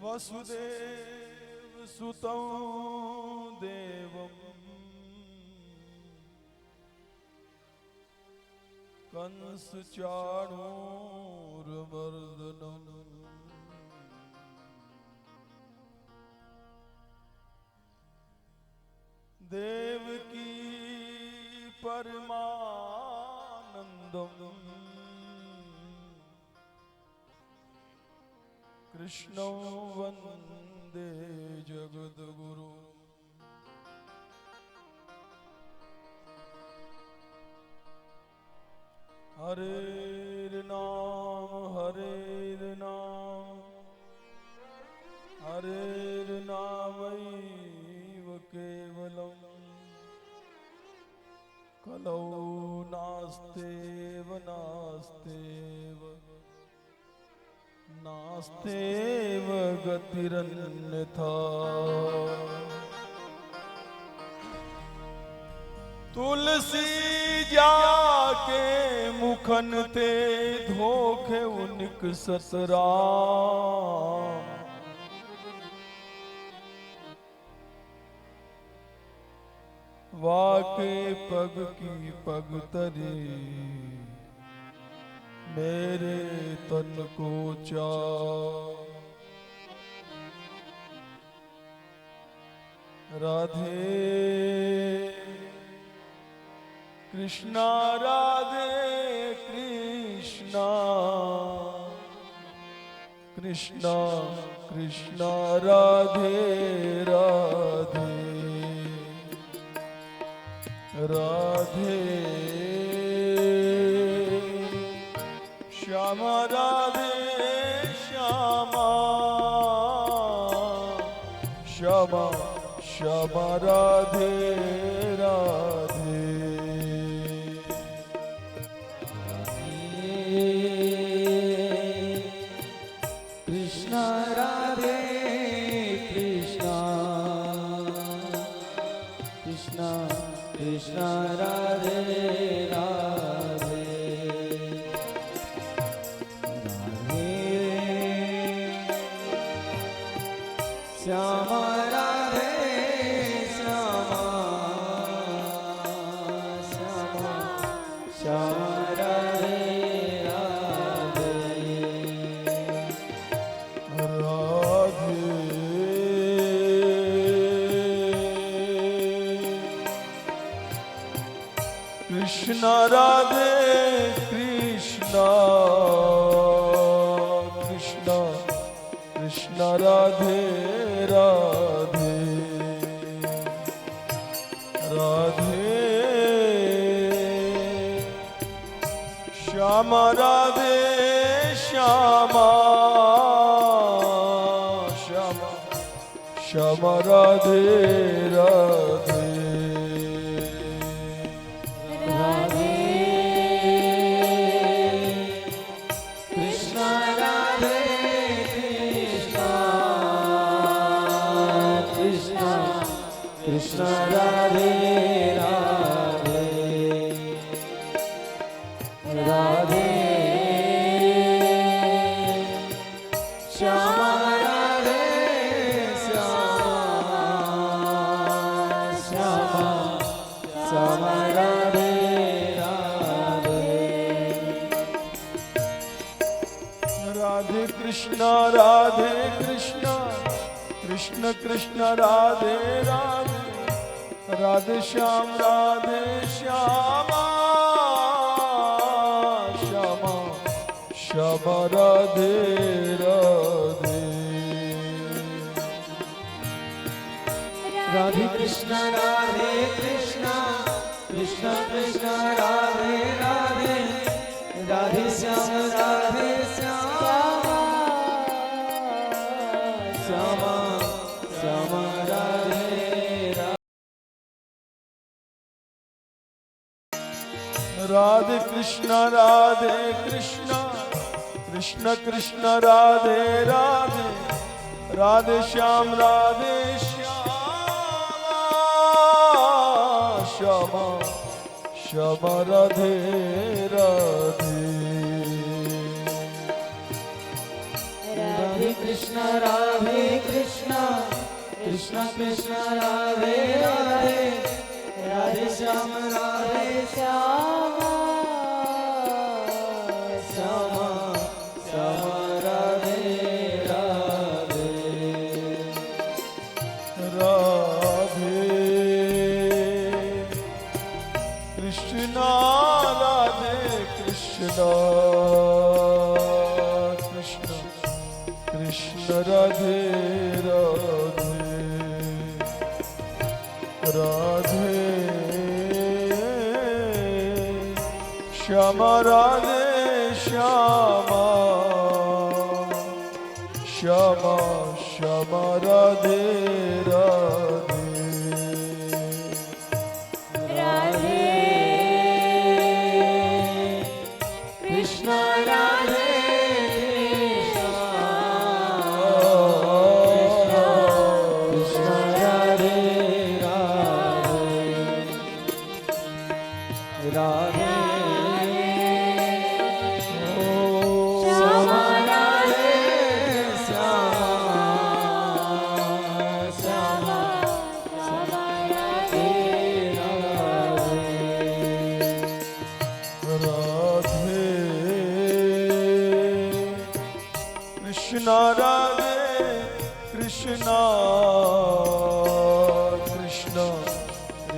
वसुदेव सुतं देवं कंस चाणूरमर्दनम् देवकी परमानंदम् कृष्णं वंदे जगद्गुरु। हरेर नाम हरेर नामैव केवलम् कलौ नास्तेव नास्तेव गतिरन्यथा। तुलसी जाके मुखन ते धोखे उनिक सतराम वाके पग की पग तरे मेरे तन को चा। राधे कृष्णा राधे कृष्णा कृष्णा कृष्णा राधे राधे राधे श्यामा राधे श्यामा श्यामा श्यामा राधे राधे कृष्णा राधे कृष्णा कृष्णा कृष्णा राधे राधे श्यामा राधे श्यामा श्यामा श्यामा राधे राधे राधे कृष्णा राधे कृष्णा कृष्णा कृष्णा राधे राधे राधे श्यामा राधे श्यामा श्यामा श्यामा राधे राधे राधे कृष्णा राधे कृष्णा कृष्णा कृष्णा राधे राधे राधे श्यामा राधे श्यामा श्यामा श्यामा राधे राधे राधे कृष्णा कृष्ण कृष्ण राधे राधे राधे श्याम राधे श्यामा श्यामा श्यामा राधे राधे राधे कृष्णा कृष्ण कृष्ण राधे राधे राधे श्याम राधे श्यामा श्यामा श्यामा राधे राधे कृष्ण कृष्ण कृष्ण राधे राधे राधे श्याम राधे श्यामा श्यामा श्यामा राधे राधे राधे कृष्ण राधे कृष्ण कृष्ण कृष्ण राधे राधे राधे श्याम श्याम श्याम राधे राधे राधे कृष्ण राधे कृष्ण कृष्ण कृष्ण राधे राधे राधे श्याम राधे श्याम श्याम श्याम राधे राधे राधे कृष्ण राधे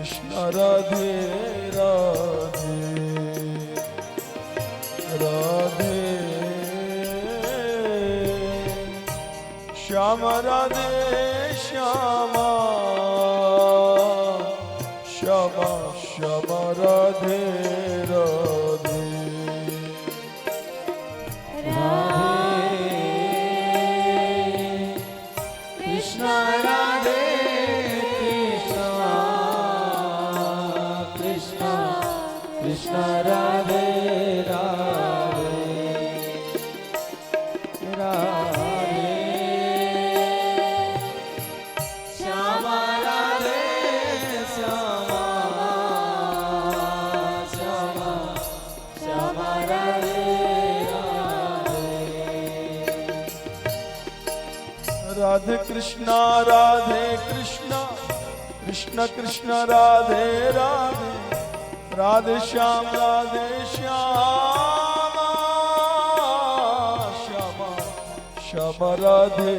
कृष्ण राधे राधे राधे श्याम राधे श्याम राधे राधे कृष्ण राधे कृष्ण कृष्ण कृष्ण राधे राधे राधे श्याम राधे श्याम श्याम श्याम राधे राधे कृष्ण राधे कृष्ण कृष्ण राधे राधे राधे श्याम राधे श्याम श्याम श्याम राधे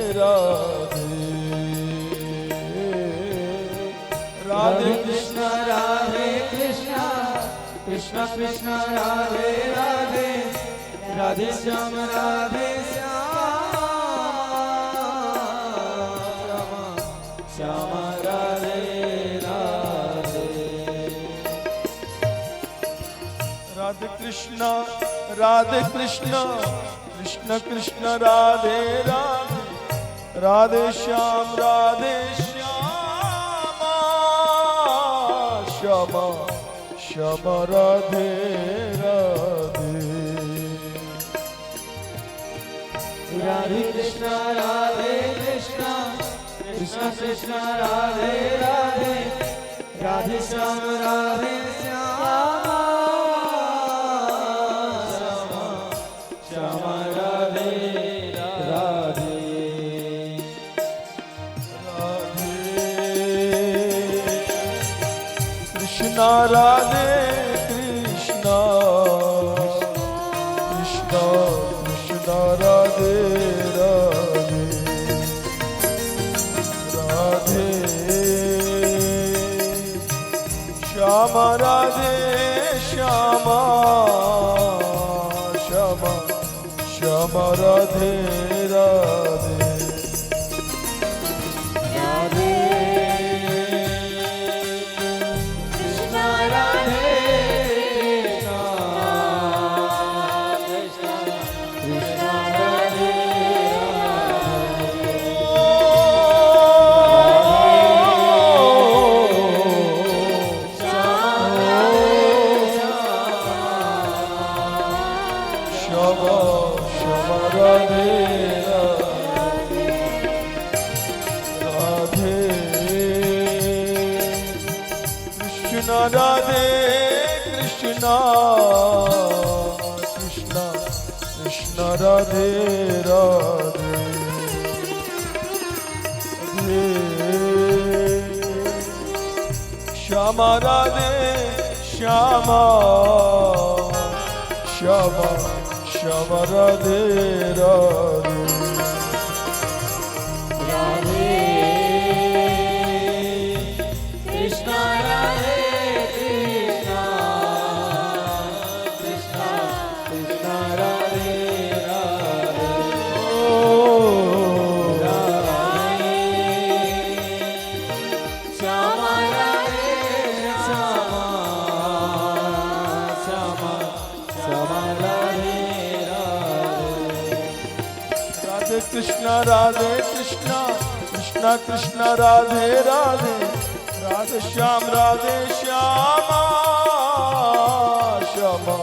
राधे कृष्ण राधे कृष्ण कृष्ण कृष्ण राधे राधे राधे श्याम श्याम श्याम राधे राधे राधे कृष्ण राधे कृष्ण कृष्ण कृष्ण राधे राधे राधे श्याम श्याम राधे राधे राधे कृष्ण राधे कृष्ण कृष्ण कृष्ण राधे राधे राधे श्याम श्याम श्याम राधे राधे राधे कृष्ण राधे कृष्ण कृष्ण कृष्ण राधे राधे राधे श्याम श्याम राधे राधे कृष्ण राधे कृष्ण कृष्ण कृष्ण राधे राधे राधे श्याम राधे श्याम श्याम श्याम राधे राधे कृष्ण राधे कृष्ण राधे कृष्ण राधे कृष्ण कृष्ण कृष्ण राधे राधे श्यामा राधे श्यामा श्यामा श्यामा राधे राधे राधे कृष्णा राधे कृष्णा कृष्णा कृष्णा राधे राधे राधे श्यामा राधे श्यामा श्यामा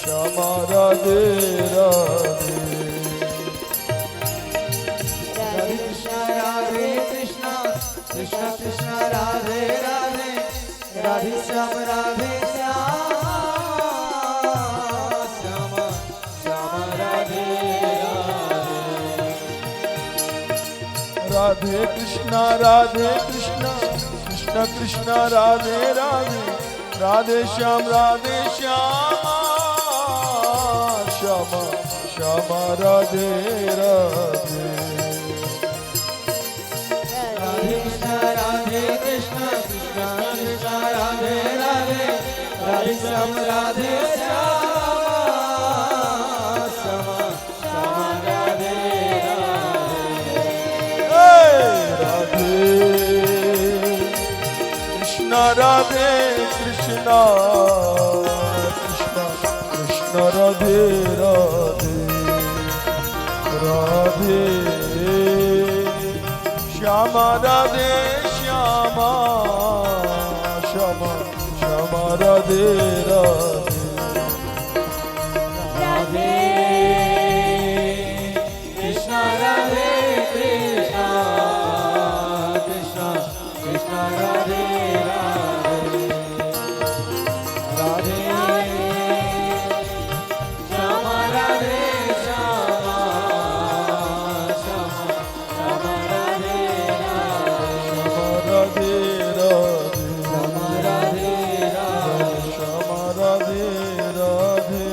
श्यामा राधे राधे राधे कृष्णा कृष्णा कृष्णा राधे राधे राधे श्याम राधे श्यामा श्यामा श्यामा राधे राधे राधे कृष्णा कृष्णा कृष्णा राधे राधे राधे श्याम श्यामा श्यामा राधे राधे कृष्णा कृष्णा कृष्णा राधे राधे राधे श्याम श्यामा श्यामा श्यामा राधे राधे राधे कृष्णा कृष्णा कृष्णा राधे राधे राधे श्याम श्यामा श्यामा राधे राधे कृष्णा कृष्णा कृष्णा राधे राधे राधे श्यामा राधे श्यामा श्यामा श्यामा राधे राधे राधे कृष्णा कृष्णा कृष्णा राधे राधे राधे श्यामा राधे श्यामा श्यामा श्यामा राधे राधे राधे श्यामा राधे श्यामा राधे राधे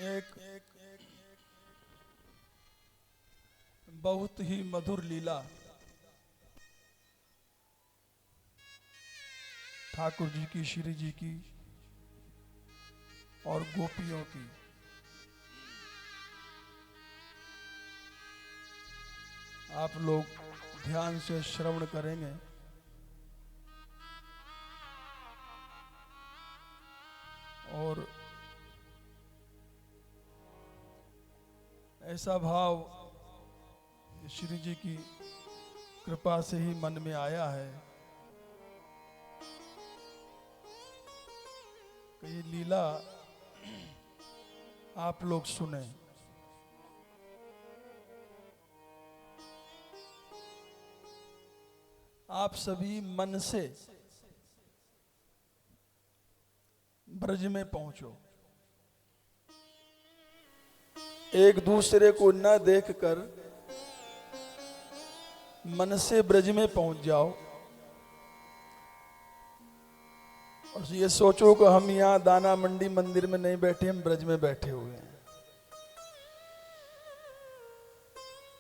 एक बहुत ही मधुर लीला ठाकुर जी की, श्री जी की और गोपियों की। आप लोग ध्यान से श्रवण करेंगे और ऐसा भाव श्री जी की कृपा से ही मन में आया है कि ये लीला आप लोग सुने। आप सभी मन से ब्रज में पहुंचो, एक दूसरे को न देखकर मन से ब्रज में पहुंच जाओ और ये सोचो कि हम यहाँ दाना मंडी मंदिर में नहीं बैठे, हम ब्रज में बैठे हुए हैं।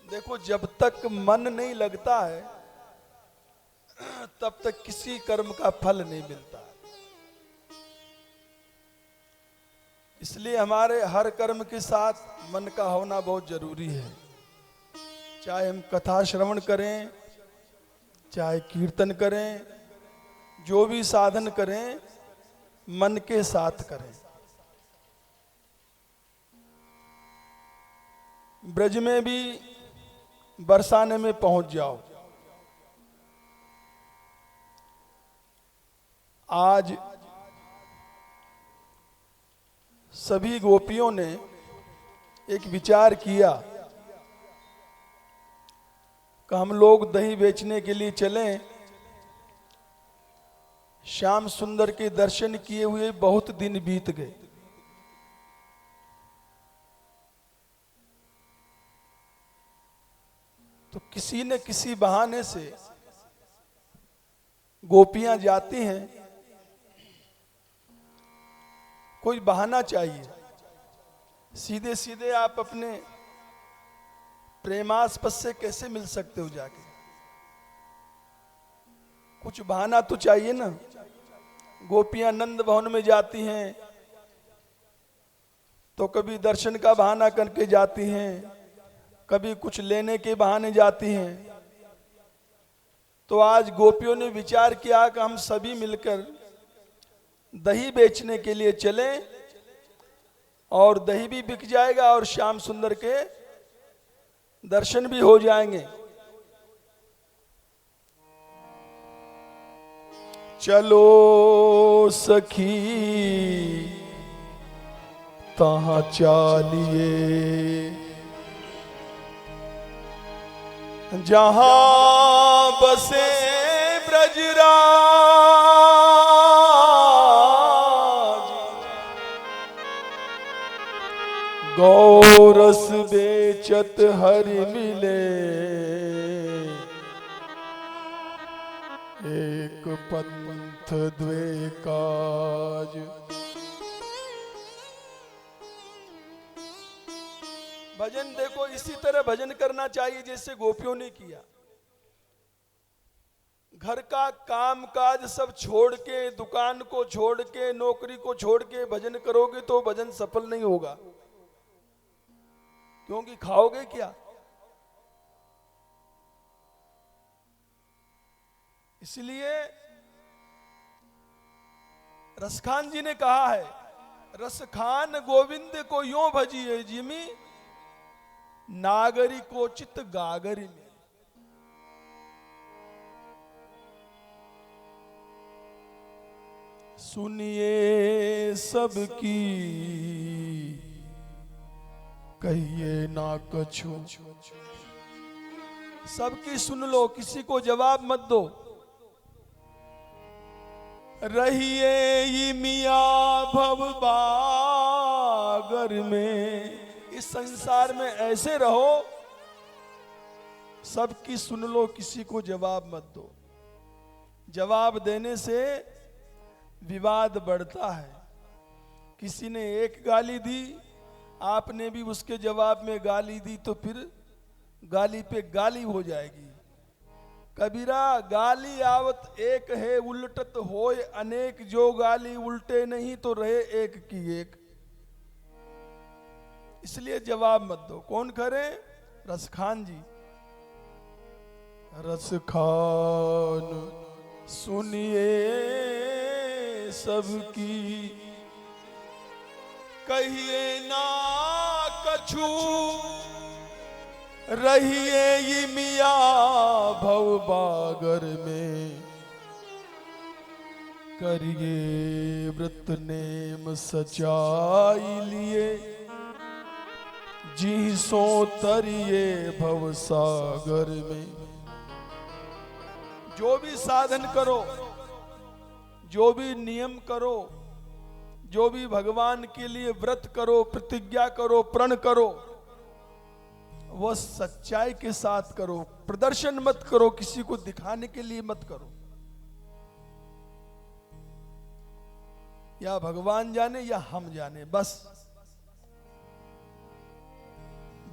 देखो, जब तक मन नहीं लगता है तब तक किसी कर्म का फल नहीं मिलता। इसलिए हमारे हर कर्म के साथ मन का होना बहुत जरूरी है। चाहे हम कथा श्रवण करें, चाहे कीर्तन करें, जो भी साधन करें मन के साथ करें। ब्रज में भी बरसाने में पहुंच जाओ। आज सभी गोपियों ने एक विचार किया कि हम लोग दही बेचने के लिए चलें। श्याम सुंदर के दर्शन किए हुए बहुत दिन बीत गए। तो किसी न किसी बहाने से गोपियां जाती हैं। कोई बहाना चाहिए। सीधे सीधे आप अपने प्रेमास्पद से कैसे मिल सकते हो जाके? कुछ बहाना तो चाहिए ना। गोपियां नंद भवन में जाती हैं तो कभी दर्शन का बहाना करके जाती हैं, कभी कुछ लेने के बहाने जाती हैं। तो आज गोपियों ने विचार किया कि हम सभी मिलकर दही बेचने के लिए चलें और दही भी बिक जाएगा और श्याम सुंदर के दर्शन भी हो जाएंगे। चलो सखी तहां चालिए जहां बसे ब्रजराज, गौरस बेचत हरि मिले, एक पंथ द्वे काज। भजन देखो इसी तरह भजन करना चाहिए जैसे गोपियों ने किया। घर का काम काज सब छोड़ के, दुकान को छोड़ के, नौकरी को छोड़ के भजन करोगे तो भजन सफल नहीं होगा। क्योंकि खाओगे क्या? इसलिए रसखान जी ने कहा है, रसखान गोविंद को यों भजिए जिमी, नागरी को चित गागरी में। सुनिए सबकी कहिए ना कछु, सबकी सुन लो, किसी को जवाब मत दो। रहिए ये मियाँ भव बागर में, इस संसार में ऐसे रहो, सबकी सुन लो, किसी को जवाब मत दो। जवाब देने से विवाद बढ़ता है। किसी ने एक गाली दी, आपने भी उसके जवाब में गाली दी, तो फिर गाली पे गाली हो जाएगी। कबीरा गाली आवत एक है, उल्टत होय अनेक, जो गाली उल्टे नहीं तो रहे एक की एक। इसलिए जवाब मत दो। कौन करे? रसखान जी। रसखान सुनिए सबकी कहिए ना कछु, रहिए ये मियाँ भव बागर में, करिए व्रत नेम सचाई लिए, जी सो तरिए भव सागर में। जो भी साधन करो, जो भी नियम करो, जो भी भगवान के लिए व्रत करो, प्रतिज्ञा करो, प्रण करो, वह सच्चाई के साथ करो। प्रदर्शन मत करो, किसी को दिखाने के लिए मत करो। या भगवान जाने या हम जाने, बस।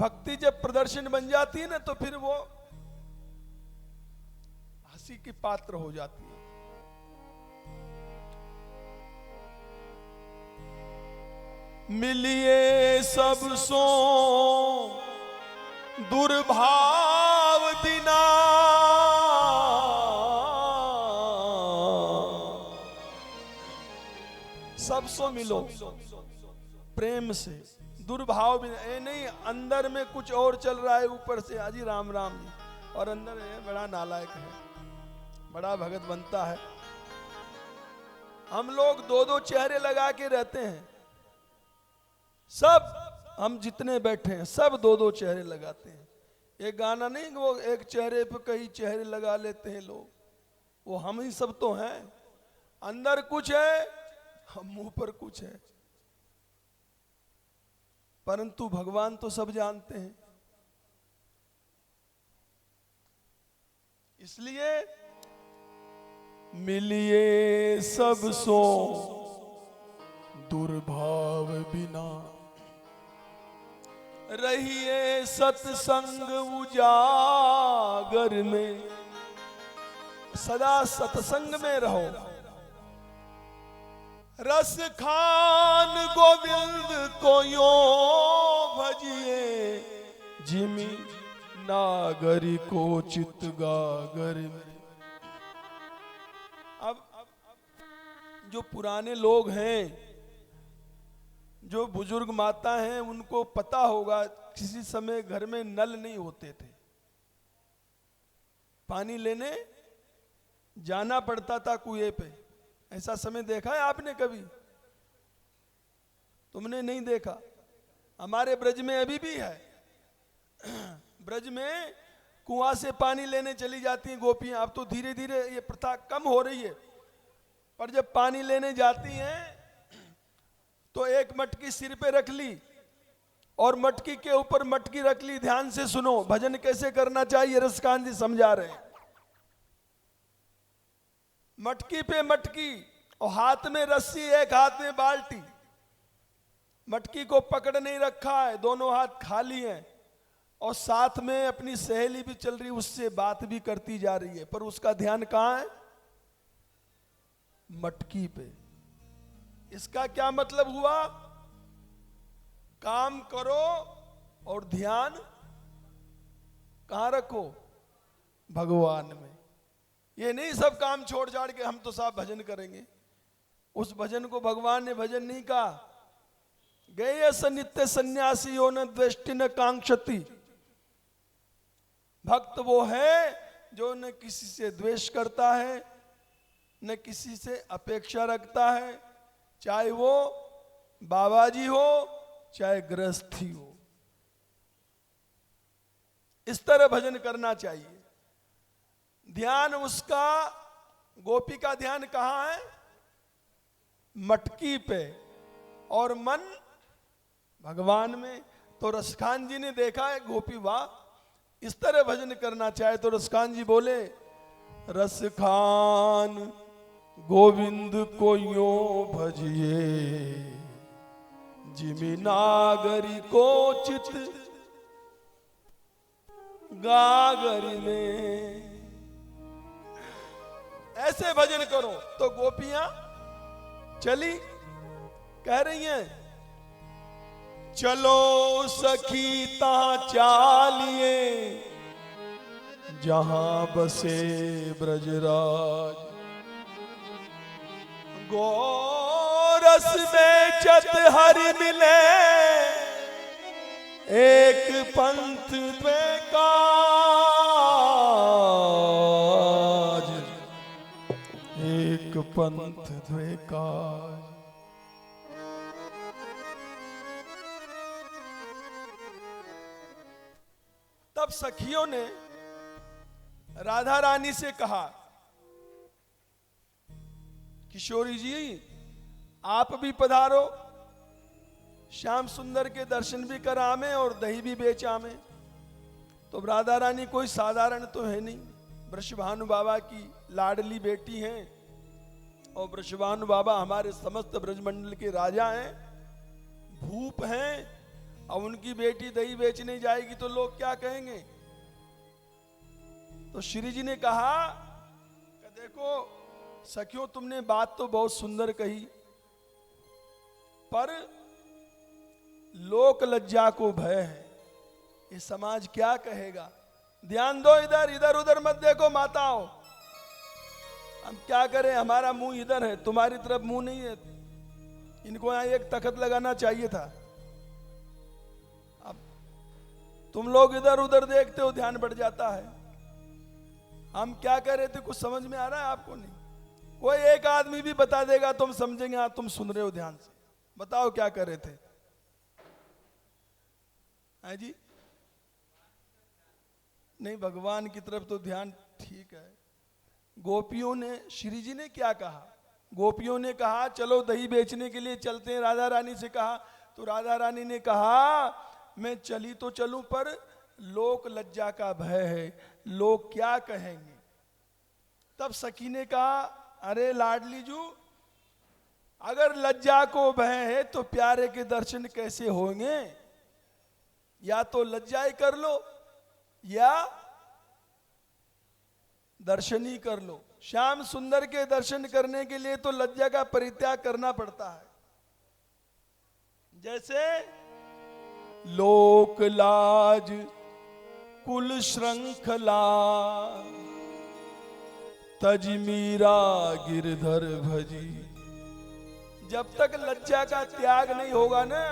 भक्ति जब प्रदर्शन बन जाती है ना, तो फिर वो हंसी की पात्र हो जाती है। मिलिए सब सो दुर्भाव दिना, सबसो मिलो प्रेम से, दुर्भाव भी नहीं, अंदर में कुछ और चल रहा है, ऊपर से हाजी राम राम जी, और अंदर है बड़ा नालायक है, बड़ा भगत बनता है। हम लोग दो दो चेहरे लगा के रहते हैं, सब हम जितने बैठे हैं सब दो दो चेहरे लगाते हैं। एक गाना नहीं, वो एक चेहरे पे कई चेहरे लगा लेते हैं लोग, वो हम ही सब तो हैं। अंदर कुछ है, हम मुंह पर कुछ है, परंतु भगवान तो सब जानते हैं। इसलिए मिलिए सब सो दुर्भाव बिना, रहिए सत्संग उजागर में, सदा सत्संग में रहो। रस खान गोविंद को यो भजिए, जिमी नागरी को चित गागर में। अब जो पुराने लोग हैं, जो बुजुर्ग माता हैं, उनको पता होगा किसी समय घर में नल नहीं होते थे, पानी लेने जाना पड़ता था कुएं पे। ऐसा समय देखा है आपने कभी? तुमने नहीं देखा। हमारे ब्रज में अभी भी है, ब्रज में कुआं से पानी लेने चली जाती हैं गोपियां। अब तो धीरे धीरे ये प्रथा कम हो रही है, पर जब पानी लेने जाती हैं तो एक मटकी सिर पे रख ली और मटकी के ऊपर मटकी रख ली। ध्यान से सुनो, भजन कैसे करना चाहिए रसकांत जी समझा रहे हैं। मटकी पे मटकी और हाथ में रस्सी, एक हाथ में बाल्टी। मटकी को पकड़ नहीं रखा है, दोनों हाथ खाली हैं, और साथ में अपनी सहेली भी चल रही, उससे बात भी करती जा रही है, पर उसका ध्यान कहां है? मटकी पे। इसका क्या मतलब हुआ? काम करो और ध्यान कहां रखो? भगवान में। ये नहीं सब काम छोड़ छाड़ के हम तो साहब भजन करेंगे। उस भजन को भगवान ने भजन नहीं कहा। गए नित्य सन्यासी हो न द्वेष्टि न कांक्षति। भक्त वो है जो न किसी से द्वेष करता है, न किसी से अपेक्षा रखता है, चाहे वो बाबा जी हो चाहे गृहस्थी हो। इस तरह भजन करना चाहिए। ध्यान उसका, गोपी का ध्यान कहां है? मटकी पे, और मन भगवान में। तो रसखान जी ने देखा है गोपी, वाह, इस तरह भजन करना चाहे तो रसखान जी बोले, रसखान गोविंद को यो भजिए, जिमी नागरी को चित गागरी में। ऐसे भजन करो। तो गोपियां चली, कह रही हैं, चलो सखी ता चालिए, जहां बसे ब्रजराज। गोरस में चत हरि मिले, एक पंथ पे काज, एक पंथ द्वे काज। तब सखियों ने राधा रानी से कहा, किशोरी जी आप भी पधारो, श्याम सुंदर के दर्शन भी करामे और दही भी बेचामे। तो राधा रानी कोई साधारण तो है नहीं, वृषभानु बाबा की लाडली बेटी हैं, और वृषभानु बाबा हमारे समस्त ब्रजमंडल के राजा हैं, भूप हैं। अब उनकी बेटी दही बेचने जाएगी तो लोग क्या कहेंगे? तो श्री जी ने कहा कि देखो सखियों, तुमने बात तो बहुत सुंदर कही, पर लोक लज्जा को भय है, ये समाज क्या कहेगा। ध्यान दो, इधर इधर उधर मत देखो माताओं। हम क्या करें, हमारा मुंह इधर है, तुम्हारी तरफ मुंह नहीं है। इनको यहां एक तख्त लगाना चाहिए था। तुम लोग इधर उधर देखते हो, ध्यान बढ़ जाता है। हम क्या कह रहे थे कुछ समझ में आ रहा है आपको? नहीं। कोई एक आदमी भी बता देगा तो हम समझेंगे हाँ तुम सुन रहे हो ध्यान से। बताओ क्या कर रहे थे? है जी? नहीं, भगवान की तरफ तो ध्यान ठीक है। गोपियों ने, श्री जी ने क्या कहा? गोपियों ने कहा चलो दही बेचने के लिए चलते हैं, राधा रानी से कहा। तो राधा रानी ने कहा मैं चली तो चलूं पर लोक लज्जा का भय है, लोग क्या कहेंगे। तब सखी ने कहा अरे लाडली जू, अगर लज्जा को भय है तो प्यारे के दर्शन कैसे होंगे? या तो लज्जा ही कर लो या दर्शन ही कर लो। श्याम सुंदर के दर्शन करने के लिए तो लज्जा का परित्याग करना पड़ता है। जैसे लोक लाज कुल श्रृंखला तज मीरा गिरधर भजी। जब तक लज्जा का त्याग नहीं होगा ना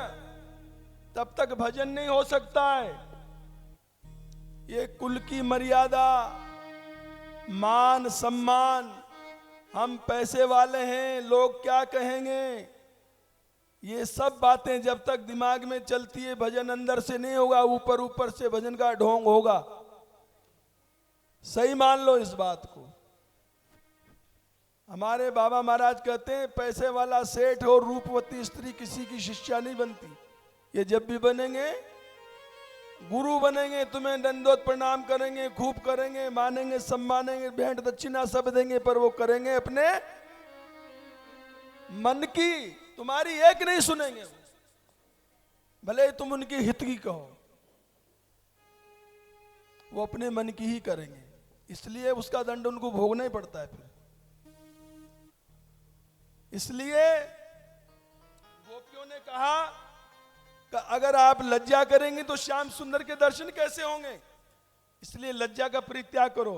तब तक भजन नहीं हो सकता है। ये कुल की मर्यादा, मान सम्मान, हम पैसे वाले हैं लोग क्या कहेंगे, ये सब बातें जब तक दिमाग में चलती है भजन अंदर से नहीं होगा, ऊपर ऊपर से भजन का ढोंग होगा। सही मान लो इस बात को। हमारे बाबा महाराज कहते हैं पैसे वाला सेठ और रूपवती स्त्री किसी की शिष्या नहीं बनती। ये जब भी बनेंगे गुरु बनेंगे, तुम्हें दंडोत प्रणाम करेंगे, खूब करेंगे, मानेंगे, सम्मानेंगे, भेंट दक्षिणा सब देंगे, पर वो करेंगे अपने मन की, तुम्हारी एक नहीं सुनेंगे। भले तुम उनकी हित की कहो, वो अपने मन की ही करेंगे, इसलिए उसका दंड उनको भोगना ही पड़ता है। फिर इसलिए गोपियों ने कहा कि अगर आप लज्जा करेंगे तो श्याम सुंदर के दर्शन कैसे होंगे, इसलिए लज्जा का परित्याग करो।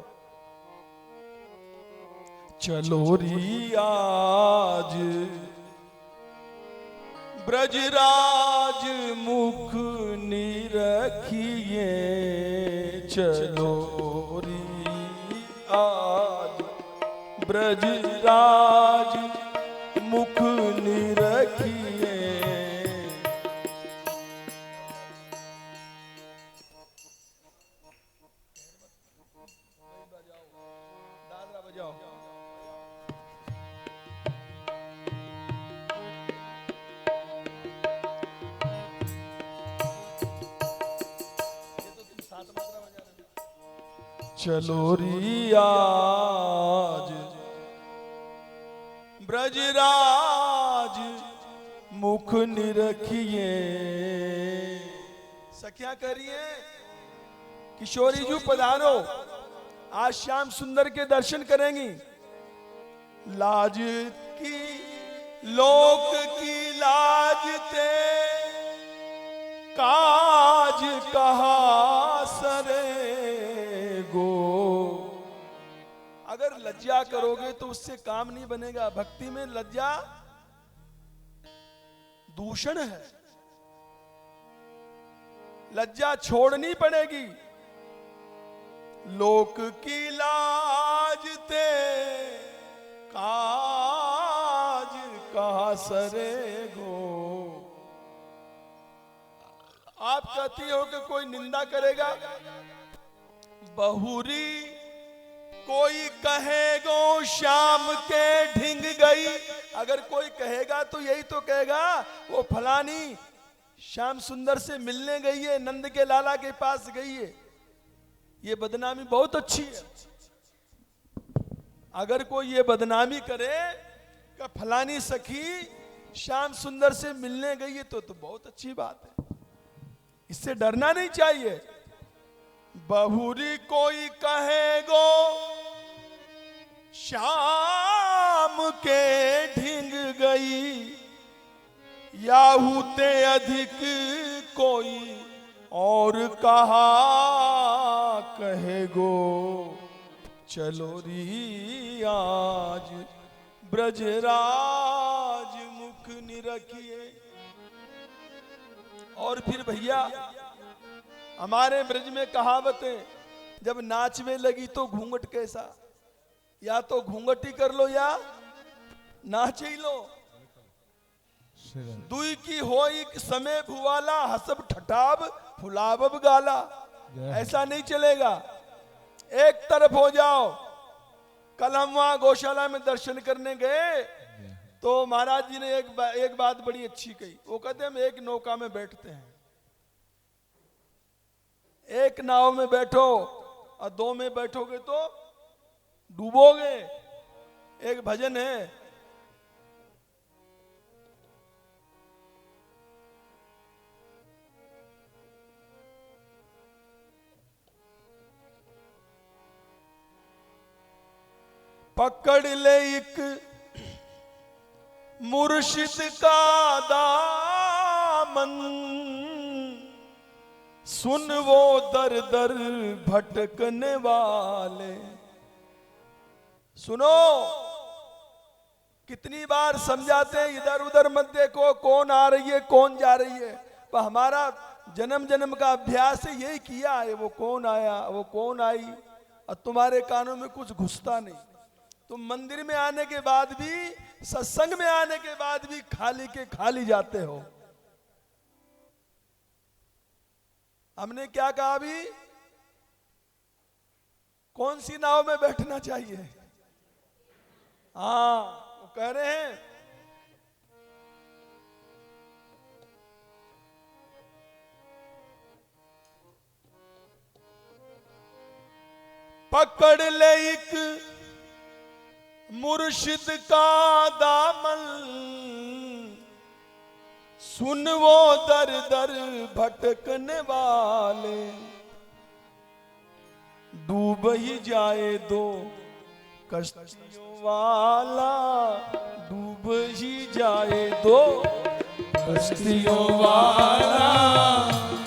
चलो री आज ब्रजराज मुख निरखिए, चलो री आज ब्रजराज मुख निरखिए। दादरा बजाओ। चलो री आज ब्रजराज मुख निरखिए। सखियां करिए किशोरी जी पधारो, आज श्याम सुंदर के दर्शन करेंगी। लाज की लोक की लाज ते काज कहा सरे गो। अगर लज्जा करोगे तो उससे काम नहीं बनेगा। भक्ति में लज्जा दूषण है, लज्जा छोड़नी पड़ेगी। लोक की लाज ते काज कहा सरे गो। आप कहती हो कि कोई निंदा करेगा, बहुरी कोई कहेगो शाम के ढिंग गई। अगर कोई कहेगा तो यही तो कहेगा वो फलानी श्याम सुंदर से मिलने गई है, नंद के लाला के पास गई है। ये बदनामी बहुत अच्छी है। अगर कोई ये बदनामी करे कि फलानी सखी श्याम सुंदर से मिलने गई है तो बहुत अच्छी बात है, इससे डरना नहीं चाहिए। बहुरी कोई कहेगो शाम के ढिंग गई, याहूते अधिक कोई और कहा कहेगो। चलो री आज ब्रजराज मुख निरखिए। और फिर भैया हमारे ब्रज में कहावत है, जब नाचने लगी तो घूंघट कैसा, या तो घूंघट ही कर लो या नाच ही लो। दुई की होई समय भुवाला, हसब ठठाब फुलावब गाला। ऐसा नहीं चलेगा, एक तरफ हो जाओ। कल हम वहां गौशाला में दर्शन करने गए तो महाराज जी ने एक बात बड़ी अच्छी कही। वो कहते हम एक नौका में बैठते हैं, एक नाव में बैठो और दो में बैठोगे तो डूबोगे। एक भजन है, पकड़ ले एक मुर्शिद का दामन, सुन वो दर दर भटकने वाले। सुनो, कितनी बार समझाते हैं इधर उधर मत देखो, कौन आ रही है कौन जा रही है। पर हमारा जन्म जन्म का अभ्यास है, यही किया है, वो कौन आया वो कौन आई, और तुम्हारे कानों में कुछ घुसता नहीं। तुम मंदिर में आने के बाद भी, सत्संग में आने के बाद भी खाली के खाली जाते हो। हमने क्या कहा अभी, कौन सी नाव में बैठना चाहिए? हाँ, वो कह रहे हैं पकड़ ले एक मुर्शिद का दामन, सुन वो दर दर भटकने वाले। डूब ही जाए दो कश्तियों वाला, डूब ही जाए दो कश्तियों वाला।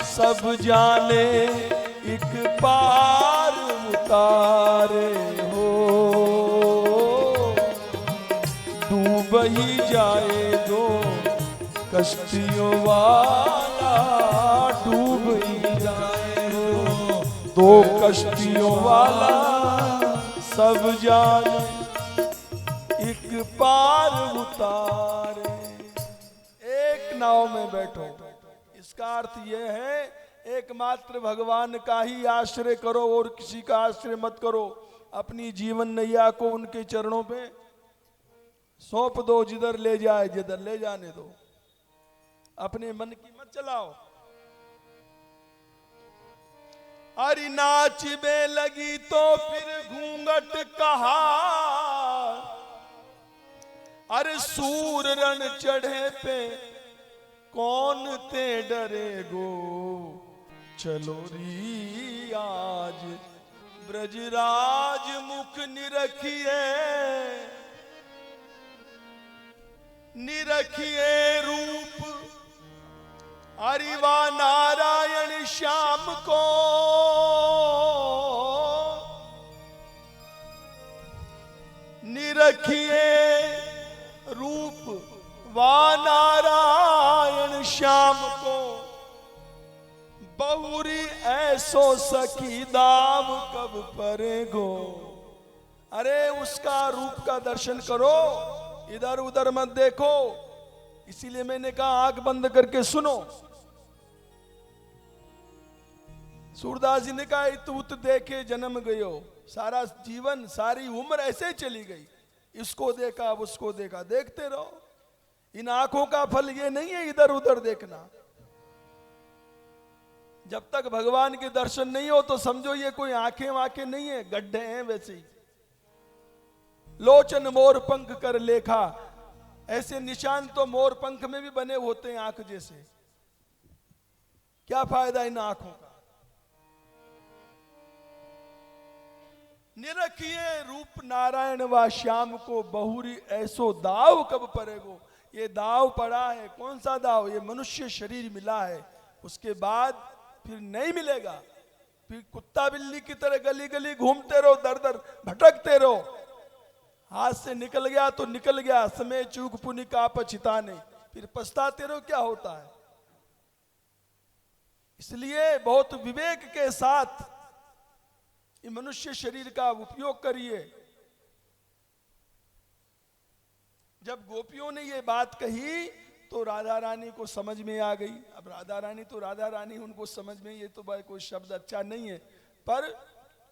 सब जाने एक पार उतारे हो, डूब ही जाए दो कश्तियों वाला, डूब ही जाए दो कश्तियों वाला। सब जान एक पार उतारे। एक नाव में बैठो, इसका अर्थ यह है एकमात्र भगवान का ही आश्रय करो और किसी का आश्रय मत करो। अपनी जीवन नैया को उनके चरणों पे सौंप दो, जिधर ले जाए जिधर ले जाने दो, अपने मन की मत चलाओ। अरे नाच में लगी तो फिर घूंघट कहा, अरे सूर रण चढ़े पे कौन ते डरे गो। चलो री आज ब्रजराज मुख निरखिए, निरखिए रूप अरिवा नारायण श्याम को। निरखिए रूप वा नारायण श्याम को, बहुरी ऐसो सखी दाम कब परेगो। अरे उसका रूप का दर्शन करो, इधर उधर मत देखो। इसीलिए मैंने कहा आंख बंद करके सुनो। सूरदास जी ने कहा इतुत देखे जन्म गयो, सारा जीवन सारी उम्र ऐसे ही चली गई। इसको देखा उसको देखा, देखते रहो। इन आंखों का फल ये नहीं है इधर उधर देखना। जब तक भगवान के दर्शन नहीं हो तो समझो ये कोई आंखें वाखें नहीं है, गड्ढे हैं वैसे ही। लोचन मोर पंख कर लेखा, ऐसे निशान तो मोर पंख में भी बने होते हैं आंख जैसे। क्या फायदा इन आंखों का। निरखिए रूप नारायण व श्याम को, बहुरी ऐसो दाव कब पड़ेगो। ये दाव पड़ा है, कौन सा दाव? ये मनुष्य शरीर मिला है, उसके बाद फिर नहीं मिलेगा। फिर कुत्ता बिल्ली की तरह गली गली घूमते रहो, दर दर भटकते रहो। हाथ से निकल गया तो निकल गया, समय चूक पुनि का पछिता नहीं, फिर पछताते रहो क्या होता है। इसलिए बहुत विवेक के साथ ये मनुष्य शरीर का उपयोग करिए। जब गोपियों ने ये बात कही तो राधा रानी को समझ में आ गई। अब राधा रानी तो राधा रानी, उनको समझ में ये तो भाई कोई शब्द अच्छा नहीं है, पर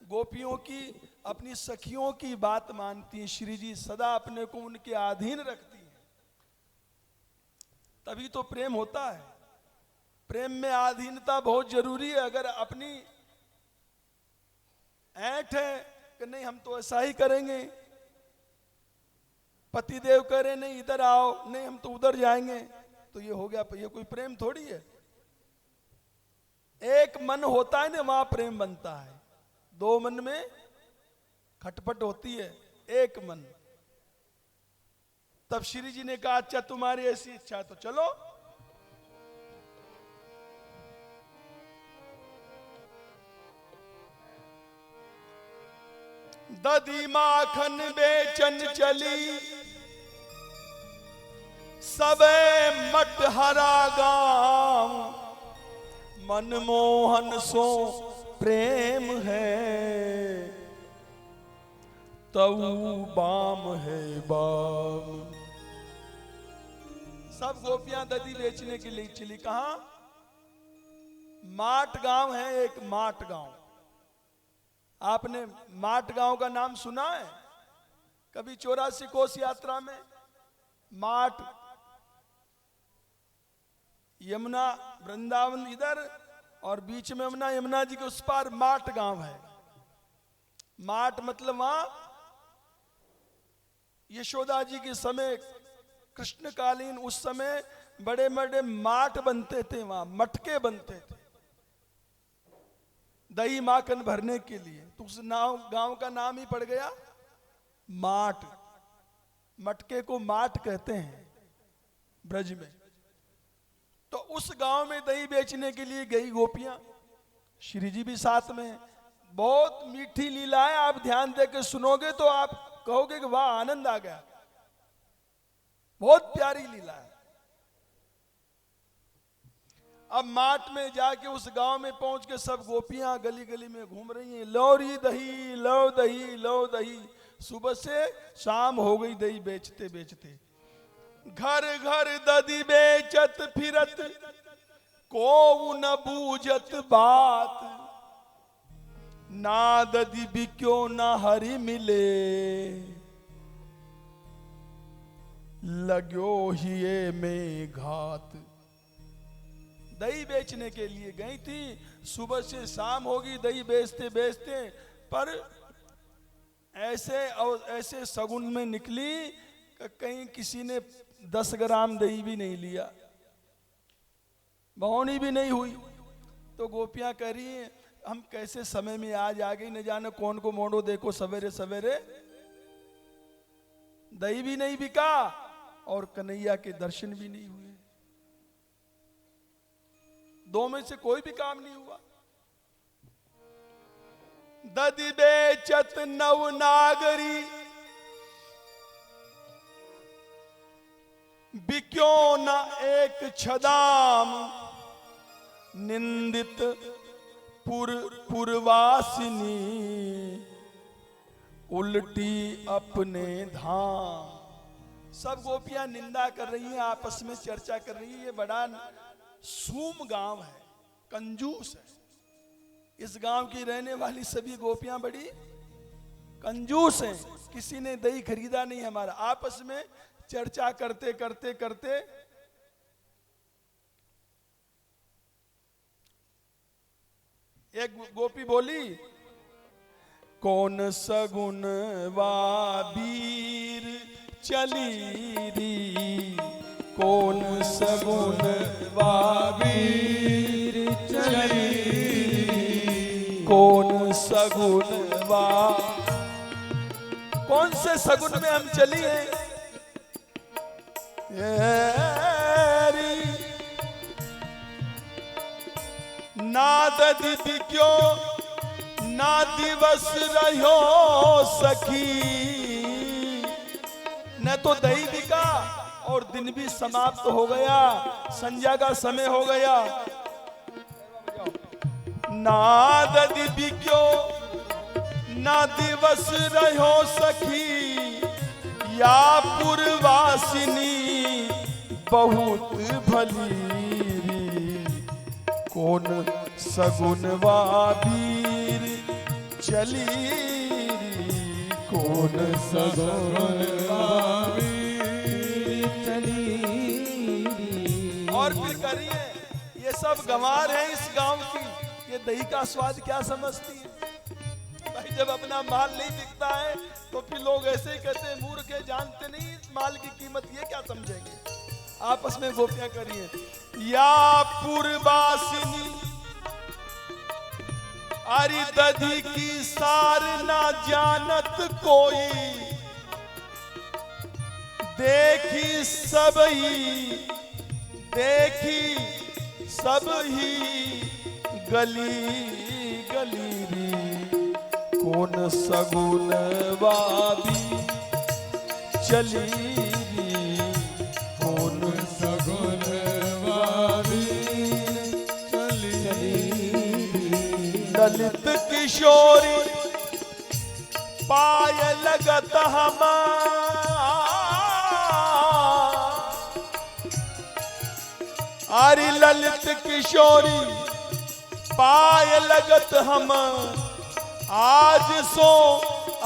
गोपियों की अपनी सखियों की बात मानती हैं। श्री जी सदा अपने को उनके अधीन रखती हैं, तभी तो प्रेम होता है। प्रेम में अधीनता बहुत जरूरी है। अगर अपनी ऐंठ है कि नहीं हम तो ऐसा ही करेंगे, पतिदेव कह रहे नहीं इधर आओ, नहीं हम तो उधर जाएंगे, तो ये हो गया, ये कोई प्रेम थोड़ी है। एक मन होता है ना, वहां प्रेम बनता है। दो मन में खटपट होती है, एक मन। तब श्री जी ने कहा अच्छा तुम्हारी ऐसी इच्छा है तो चलो। दधी माखन बेचन चली, सबे मटहरा गांव, मनमोहन सो प्रेम है, तऊ बाम है बाम। सब गोपियां दधी बेचने के लिए चली। कहां? माट गांव है, एक माट गांव। आपने माट गांव का नाम सुना है कभी? 84 कोस यात्रा में माट, यमुना वृंदावन इधर और बीच में यमुना, यमुना जी के उस पार माट गांव है। माट मतलब वहां यशोदा जी के समय, कृष्णकालीन उस समय बड़े बड़े माट बनते थे, वहां मटके बनते थे दही माखन भरने के लिए। तो उस गांव का नाम ही पड़ गया माट। मटके को माट कहते हैं ब्रज में। तो उस गांव में दही बेचने के लिए गई गोपियां, श्री जी भी साथ में। बहुत मीठी लीला है, आप ध्यान देकर सुनोगे तो आप कहोगे कि वाह आनंद आ गया। बहुत प्यारी लीला है। अब माट में जाके उस गांव में पहुंच के सब गोपियां गली गली में घूम रही हैं, लौरी दही, लो दही, लो दही। सुबह से शाम हो गई दही बेचते बेचते। घर घर दधी बेचत फिरत, को न बूझत बात, ना दधी बिक्यो ना हरि मिले, लाग्यो हिये में घात। दही बेचने के लिए गई थी, सुबह से शाम होगी दही बेचते बेचते, पर ऐसे और ऐसे सगुन में निकली कि कहीं किसी ने 10 ग्राम दही भी नहीं लिया, बहौनी भी नहीं हुई। तो गोपियां कह रही हैं हम कैसे समय में आज आ गई, न जाने कौन को मोड़ो, देखो सवेरे सवेरे दही भी नहीं बिका और कन्हैया के दर्शन भी नहीं हुए। दो में से कोई भी काम नहीं हुआ। दधी बेचत नव नागरी, बिक्यो न एक छदाम, निंदित पुरवासिनी, उल्टी अपने धाम। सब गोपियां निंदा कर रही हैं, आपस में चर्चा कर रही है। ये बड़ा सूम गांव है, कंजूस है। इस गांव की रहने वाली सभी गोपियां बड़ी कंजूस हैं। किसी ने दही खरीदा नहीं हमारा। आपस में चर्चा करते करते करते एक गोपी बोली, कौन सगुन वीर चली री, कौन सगुन वीर चली, कौन सगुन कौन से सगुन में हम चली हैं? ना दधी बिक्यो ना दिवस रहो सखी, न तो दही बिका और दिन भी समाप्त हो गया, संध्या का समय हो गया। ना दधि बिक्यो ना दिवस रहो सखी, या पुरवासिनी बहुत भली, कौन सगुनवा वीर चली, कौन सगुनवा वीर चली। और फिर करिए, ये सब गंवार हैं इस गांव की, ये दही का स्वाद क्या समझती है भाई। जब अपना माल नहीं बिकता है तो फिर लोग ऐसे ही कहते हैं मूर्ख है, जानते नहीं इस माल की कीमत, ये क्या समझेंगे। आपस में गोपियां करिए, या पुरवासिनी अरि दधि की सार ना जानत कोई, देखी सब ही गली गली री, कौन सगुन वाबी चली री, कौन सगुन वाबी चली। ललित किशोरी पाय लगत अरे ललित किशोरी पाय लगत हम, आज सो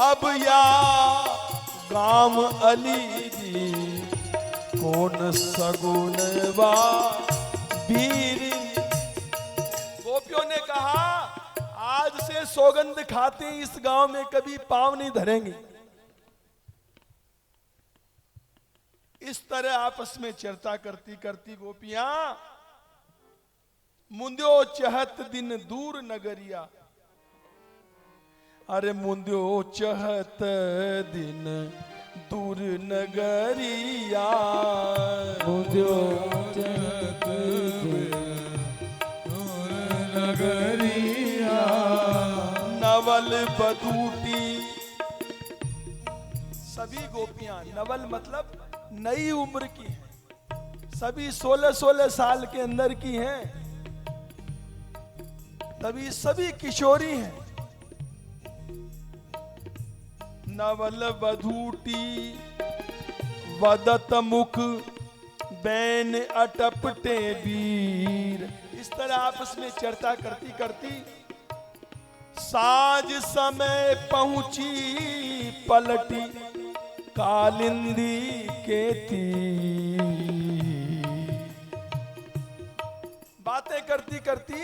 अब या गाम अली जी, कौन सगुन वा वीर। गोपियों ने कहा आज से सौगंध खाते इस गांव में कभी पांव नहीं धरेंगे। इस तरह आपस में चर्चा करती करती गोपियां मुंद्यो चहत दिन दूर नगरिया, अरे मुंद्यो चहत दिन दूर नगरिया, मुंद्यो चहत दिन दूर नगरिया, नवल बदूटी। सभी गोपियां, नवल मतलब नई उम्र की हैं, सभी 16-16 साल के अंदर की हैं, तभी सभी किशोरी हैं। नवल बधूटी वदत मुख बैन अटपटे वीर। इस तरह आपस में चर्चा करती करती साँझ समय पहुंची पलटी कालिंदी के तीर। बातें करती करती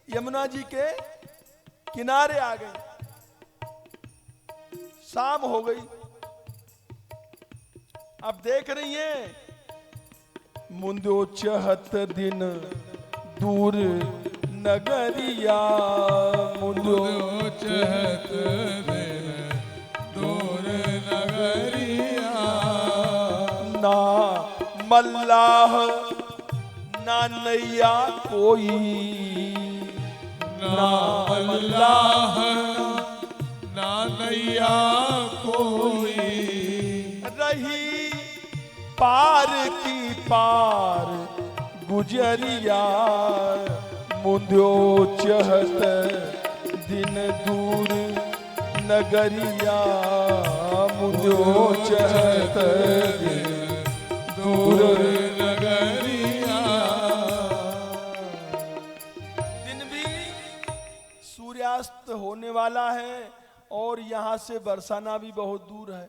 यमुना जी के किनारे आ गई, शाम हो गई। अब देख रही हैं मुंदो चहत दिन दूर नगरिया, मुंदो चहत दिन दूर नगरिया, ना मल्लाह ना नैया कोई, ना मल्लाह ना नैया कोई, रही पार की पार गुजरिया, मुंद्यो चहत दिन दूर नगरिया, मुंद्यो चहत दिन दूर नगरिया। दिन भी सूर्यास्त होने वाला है और यहां से बरसाना भी बहुत दूर है।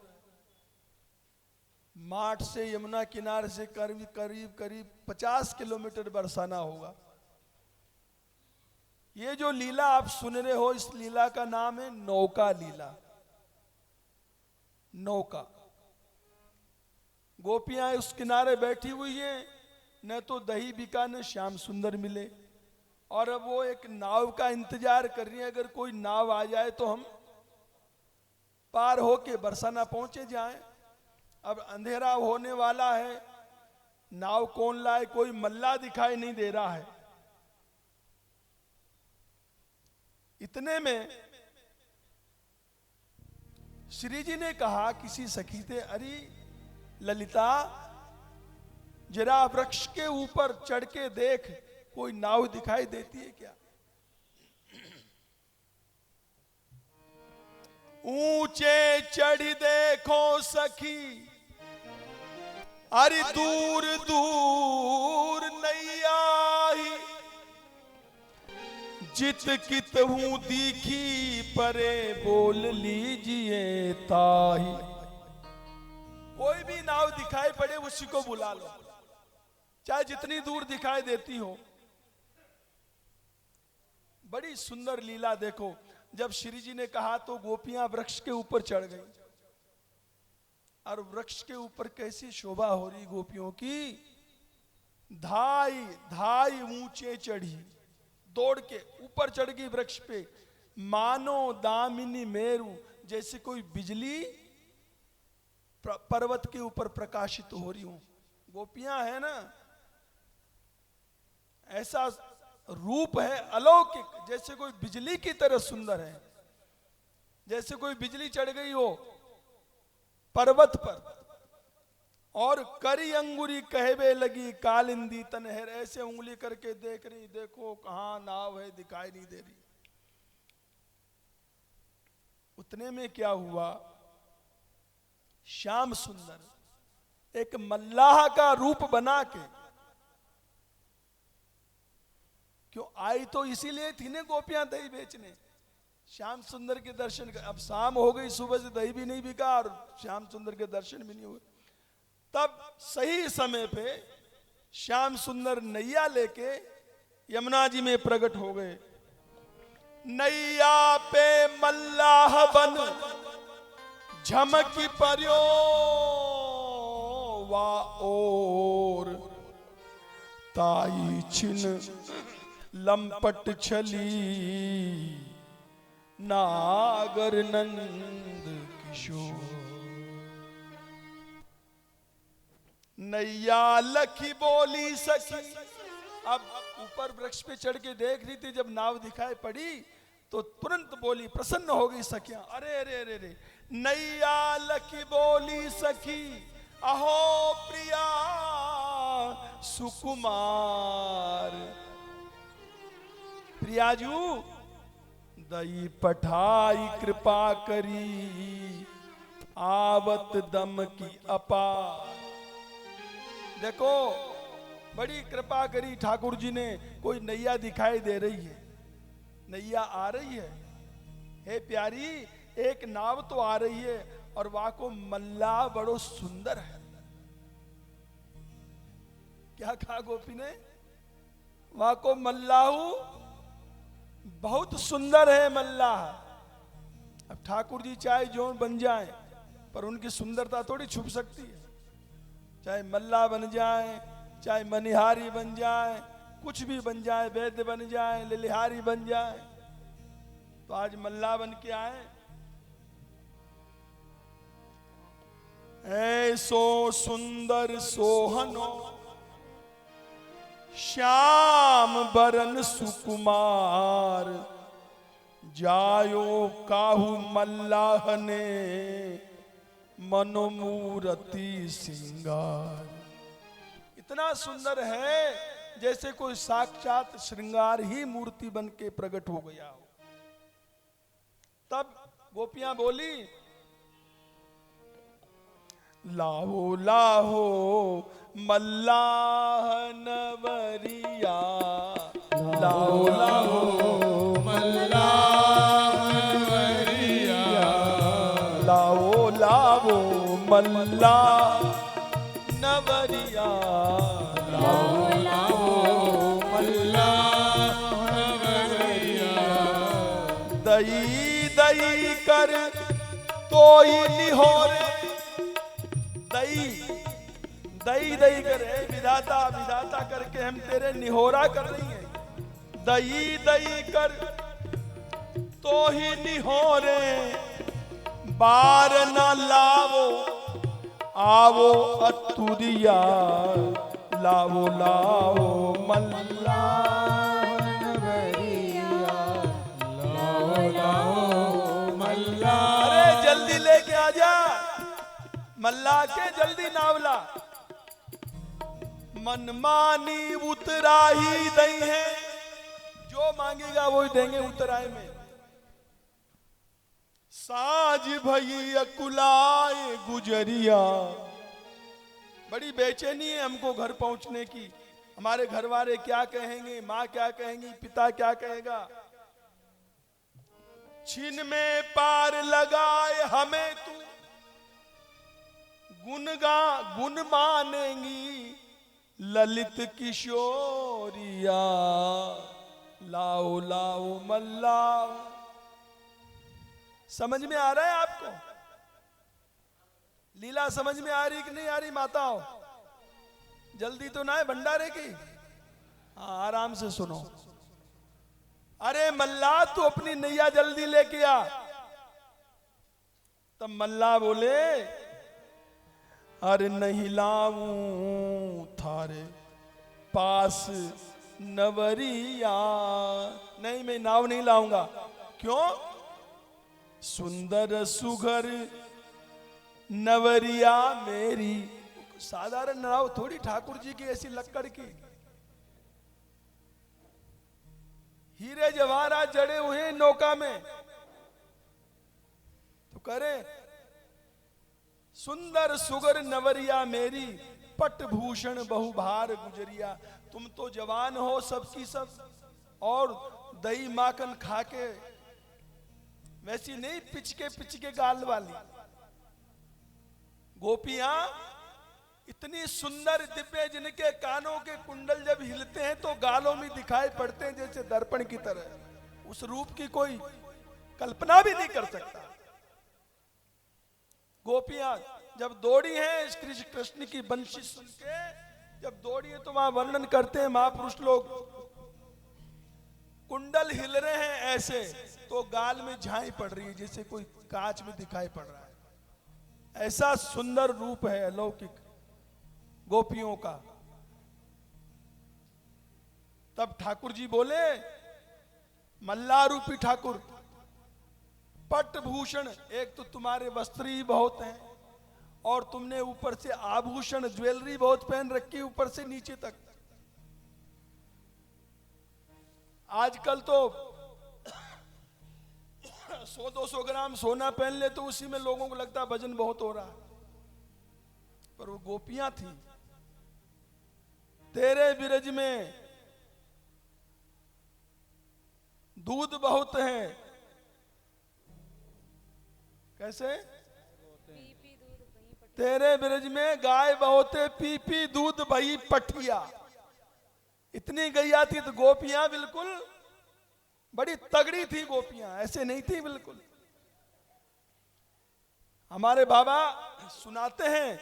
माठ से यमुना किनारे से करीब करीब करीब 50 किलोमीटर बरसाना होगा। ये जो लीला आप सुन रहे हो, इस लीला का नाम है नौका लीला। नौका, गोपियां उस किनारे बैठी हुई हैं, न तो दही बिका न श्याम सुंदर मिले, और अब वो एक नाव का इंतजार कर रही है, अगर कोई नाव आ जाए तो हम पार होके बरसाना पहुंचे जाएं। अब अंधेरा होने वाला है, नाव कौन लाए, कोई मल्ला दिखाई नहीं दे रहा है। इतने में श्री जी ने कहा किसी सखी से, अरे ललिता जरा वृक्ष के ऊपर चढ़ के देख, कोई नाव दिखाई देती है क्या। ऊंचे चढ़ देखो सखी, अरे दूर दूर नैया ही, जित कित हूं दीखी परे बोल लीजिए ताही। कोई भी नाव दिखाई पड़े उसी को बुला लो, चाहे जितनी दूर दिखाई देती हो। बड़ी सुंदर लीला देखो, जब श्री जी ने कहा तो गोपियां वृक्ष के ऊपर चढ़ गई, और वृक्ष के ऊपर कैसी शोभा हो रही गोपियों की। धाई धाई ऊंचे चढ़ी, दौड़ के ऊपर चढ़ गई वृक्ष पे, मानो दामिनी मेरू, जैसे कोई बिजली पर्वत के ऊपर प्रकाशित हो रही हो। गोपियां है ना, ऐसा रूप है अलौकिक, जैसे कोई बिजली की तरह सुंदर है, जैसे कोई बिजली चढ़ गई हो पर्वत पर। और करी अंगुरी कहवे लगी कालिंदी तनहर, ऐसे उंगली करके देख रही, देखो कहां नाव है, दिखाई नहीं दे रही। उतने में क्या हुआ, श्याम सुंदर एक मल्लाह का रूप बना के, क्यों आई तो इसीलिए थी ने गोपियां दही बेचने, श्याम सुंदर के दर्शन कर। अब शाम हो गई, सुबह से दही भी नहीं बिका और श्याम सुंदर के दर्शन भी नहीं हुए। तब सही समय पे श्याम सुंदर नैया लेके यमुना जी में प्रकट हो गए। नैया पे मल्लाह बन झमकी पर्यो वा और, ताई छिन लंपट छली नागर नंद किशोर। नैया लखी बोली सखी, अब ऊपर वृक्ष पे चढ़ के देख रही थी, जब नाव दिखाई पड़ी तो तुरंत बोली, प्रसन्न हो गई सखियां। अरे अरे अरे अरे, नैया लखी बोली सखी, अहो प्रिया सुकुमार। प्रियाजू दई पठाई कृपा करी, आवत दम की अपा। देखो बड़ी कृपा करी ठाकुर जी ने, कोई नैया दिखाई दे रही है, नैया आ रही है। हे प्यारी, एक नाव तो आ रही है और वहां को मल्ला बड़ो सुंदर है। क्या कहा गोपी ने, वहां को मल्लाहू बहुत सुंदर है मल्लाह। अब ठाकुर जी चाहे जो बन जाए, पर उनकी सुंदरता थोड़ी छुप सकती है। चाहे मल्लाह बन जाए, चाहे मनिहारी बन जाए, कुछ भी बन जाए, वैद्य बन जाए, लिलिहारी बन जाए, तो आज मल्लाह बन के आए। ऐसो सुंदर सोहनो श्याम बरन सुकुमार, जायो काहू मल्लाह ने मनोमूर्ति सिंगार। इतना सुंदर है जैसे कोई साक्षात श्रृंगार ही मूर्ति बन के प्रकट हो गया हो। तब गोपियां बोली, लाहो लाहो मल्लाह नवरिया, लाहो लाहो मल्लाह नवरिया, लाहो लाहो मल्लाह नवरिया, लाहो लाहो मल्लाह नवरिया। दई दई कर तो ही निहोरे, दई दई दई करे विधाता विधाता करके हम तेरे निहोरा कर रही हैं। दई दई कर तो ही निहोरे, बार न लावो आवो अतुरिया, लावो लावो मल्लाह नवरिया, लाहो लाहो मल्लाह। अरे जल्दी लेके आ जा, मल्लाह के जल्दी नावला। मनमानी उतरा ही दई है, जो मांगेगा वो ही देंगे उतराए में। साज भई अकुलाए गुजरिया। बड़ी बेचैनी है हमको घर पहुंचने की। हमारे घर वाले क्या कहेंगे, माँ क्या कहेंगी, पिता क्या कहेगा। छीन में पार लगाए हमें तू गुण मानेंगी ललित किशोरिया। लाओ लाओ मल्लाओ। समझ में आ रहा है आपको? लीला समझ में आ रही कि नहीं आ रही माताओं? जल्दी तो ना है भंडारे की। हाँ, आराम से सुनो। अरे मल्ला तू अपनी नैया जल्दी लेके आ। तब मल्ला बोले अरे नहीं लाऊं थारे पास नवरिया। नहीं, मैं नाव नहीं लाऊंगा। क्यों? सुंदर सुघर नवरिया मेरी। साधारण नाव थोड़ी ठाकुर जी की ऐसी लक्कड़ की। हीरे जवाहरात जड़े हुए हैं नौका में। तो करे सुंदर सुगर नवरिया मेरी पट भूषण बहुभार गुजरिया। तुम तो जवान हो सबकी सब और दही माखन खाके वैसी नहीं पिचके गाल वाली। गोपियां इतनी सुंदर दिव्य जिनके कानों के कुंडल जब हिलते हैं तो गालों में दिखाई पड़ते हैं जैसे दर्पण की तरह। उस रूप की कोई कल्पना भी नहीं कर सकता। गोपियां जब दौड़ी हैं श्री कृष्ण की बंशी सुन के, जब दौड़ी है तो वहां वर्णन करते हैं महापुरुष लोग, कुंडल हिल रहे हैं ऐसे तो गाल में झाई पड़ रही है जैसे कोई कांच में दिखाई पड़ रहा है। ऐसा सुंदर रूप है अलौकिक गोपियों का। तब ठाकुर जी बोले मल्ला रूपी ठाकुर पट भूषण। एक तो तुम्हारे वस्त्र ही बहुत हैं और तुमने ऊपर से आभूषण ज्वेलरी बहुत पहन रखी ऊपर से नीचे तक। आजकल तो 100-200 ग्राम सोना पहन ले तो उसी में लोगों को लगता है वजन बहुत हो रहा है, पर वो गोपियां थी। तेरे बिरज में दूध बहुत है। कैसे? तेरे ब्रज में गाय बहुत है, पी पी दूध भई पठिया। इतनी गैया थी तो गोपियां बिल्कुल बड़ी तगड़ी थी। गोपियां ऐसे नहीं थी बिल्कुल। हमारे बाबा सुनाते हैं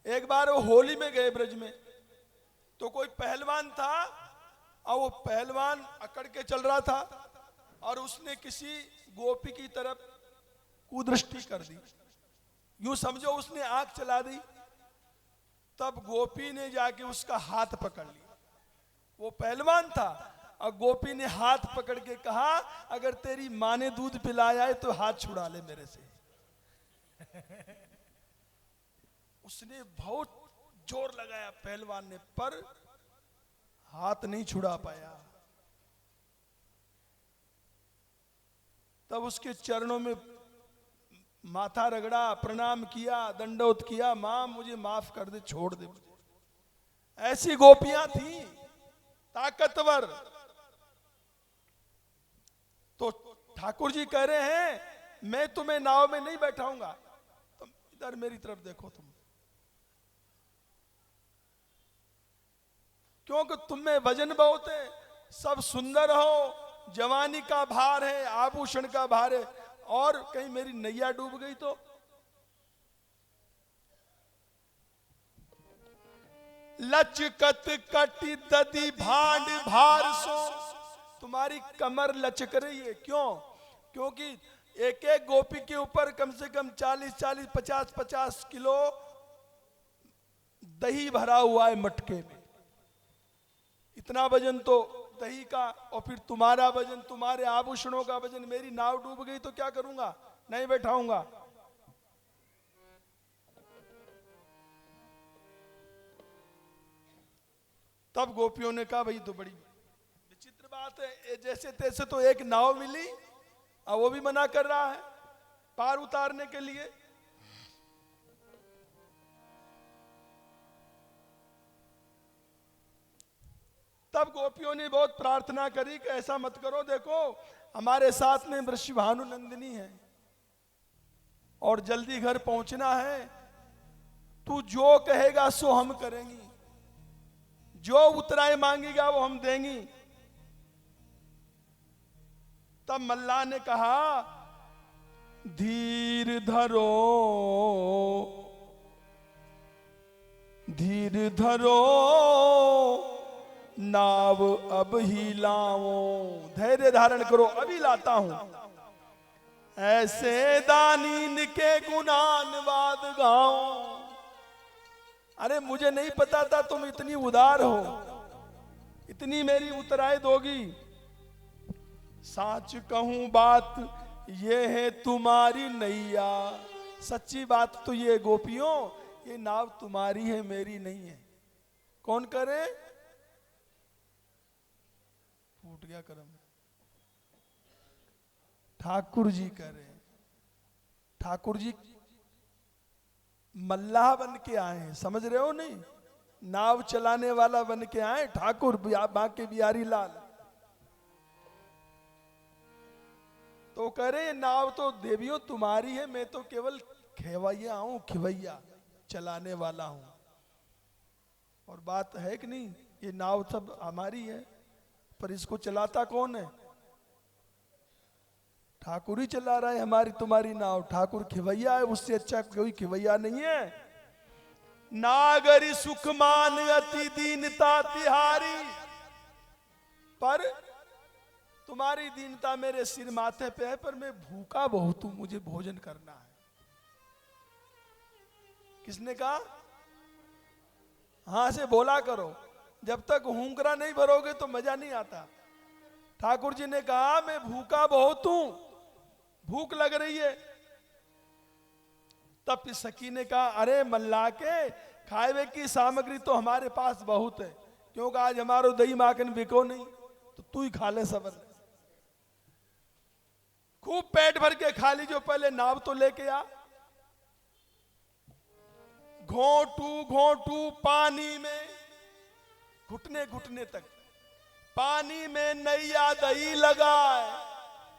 एक बार वो होली में गए ब्रज में, तो कोई पहलवान था और वो पहलवान अकड़ के चल रहा था और उसने किसी गोपी की तरफ कुदृष्टि कर दी। यूं समझो उसने आंख चला दी। तब गोपी ने जाके उसका हाथ पकड़ लिया। वो पहलवान था और गोपी ने हाथ पकड़ के कहा अगर तेरी माँ ने दूध पिलाया है तो हाथ छुड़ा ले मेरे से। उसने बहुत जोर लगाया पहलवान ने, पर हाथ नहीं छुड़ा पाया। तब उसके चरणों में माथा रगड़ा, प्रणाम किया, दंडोत किया, मां मुझे माफ कर दे, छोड़ दे मुझे। ऐसी गोपियां थी ताकतवर। तो ठाकुर जी कह रहे हैं मैं तुम्हें नाव में नहीं बैठाऊंगा, तुम इधर मेरी तरफ देखो। तुम क्योंकि तुम में वजन बहुत है, सब सुंदर हो, जवानी का भार है, आभूषण का भार है, और कहीं मेरी नैया डूब गई तो। लचकत कटी ददी भांड भार सो। तुम्हारी कमर लचक रही है। क्यों? क्योंकि एक एक गोपी के ऊपर कम से कम 40-40, 50-50 किलो दही भरा हुआ है मटके में। इतना वजन तो दही का, और फिर तुम्हारा वजन, तुम्हारे आभूषणों का वजन। मेरी नाव डूब गई तो क्या करूंगा? नहीं बैठाऊंगा। तब गोपियों ने कहा भाई तो बड़ी विचित्र बात है, जैसे तैसे तो एक नाव मिली अब वो भी मना कर रहा है पार उतारने के लिए। तब गोपियों ने बहुत प्रार्थना करी कि ऐसा मत करो, देखो हमारे साथ में वृषभानु नंदिनी है और जल्दी घर पहुंचना है, तू जो कहेगा सो हम करेंगी, जो उत्तराएं मांगेगा वो हम देंगी। तब मल्लाह ने कहा धीर धरो, धीर धरो नाव अब ही लाओ, धैर्य धारण करो अभी लाता हूं। ऐसे दानीन के गुणान वाद गाओ। अरे मुझे नहीं पता था तुम इतनी उदार हो, इतनी मेरी उतराई दोगी। सच कहूं बात ये है तुम्हारी नैया, सच्ची बात तो ये गोपियों, ये नाव तुम्हारी है मेरी नहीं है। कौन करे? फूट गया करम। ठाकुर जी करे। ठाकुर जी मल्लाह बन के आए हैं, समझ रहे हो नहीं? नाव चलाने वाला बन के आए ठाकुर बांके बिहारी लाल। तो कह रहे नाव तो देवियों तुम्हारी है, मैं तो केवल खेवैया हूं, खिवैया चलाने वाला हूं। और बात है कि नहीं, ये नाव सब हमारी है, पर इसको चलाता कौन है? ठाकुर ही चला रहा है हमारी तुम्हारी नाव। ठाकुर खिवैया है, उससे अच्छा कोई खिवैया नहीं है। नागरी सुख मान अति दीनता तिहारी, पर तुम्हारी दीनता मेरे सिर माथे पे है, पर मैं भूखा बहुत हूं, मुझे भोजन करना है। किसने कहा? हां से बोला करो, जब तक हुंकरा नहीं भरोगे तो मजा नहीं आता। ठाकुर जी ने कहा मैं भूखा बहुत हूं, भूख लग रही है। तब सखी ने कहा अरे मल्लाह के खाए की सामग्री तो हमारे पास बहुत है, क्योंकि आज हमारो दही माखन बिको नहीं, तो तू ही खा ले सबर। खूब पेट भर के खा लीजिए, पहले नाव तो लेके आ। घोंटू घोंटू पानी में, घुटने घुटने तक पानी में नैया दही लगाए।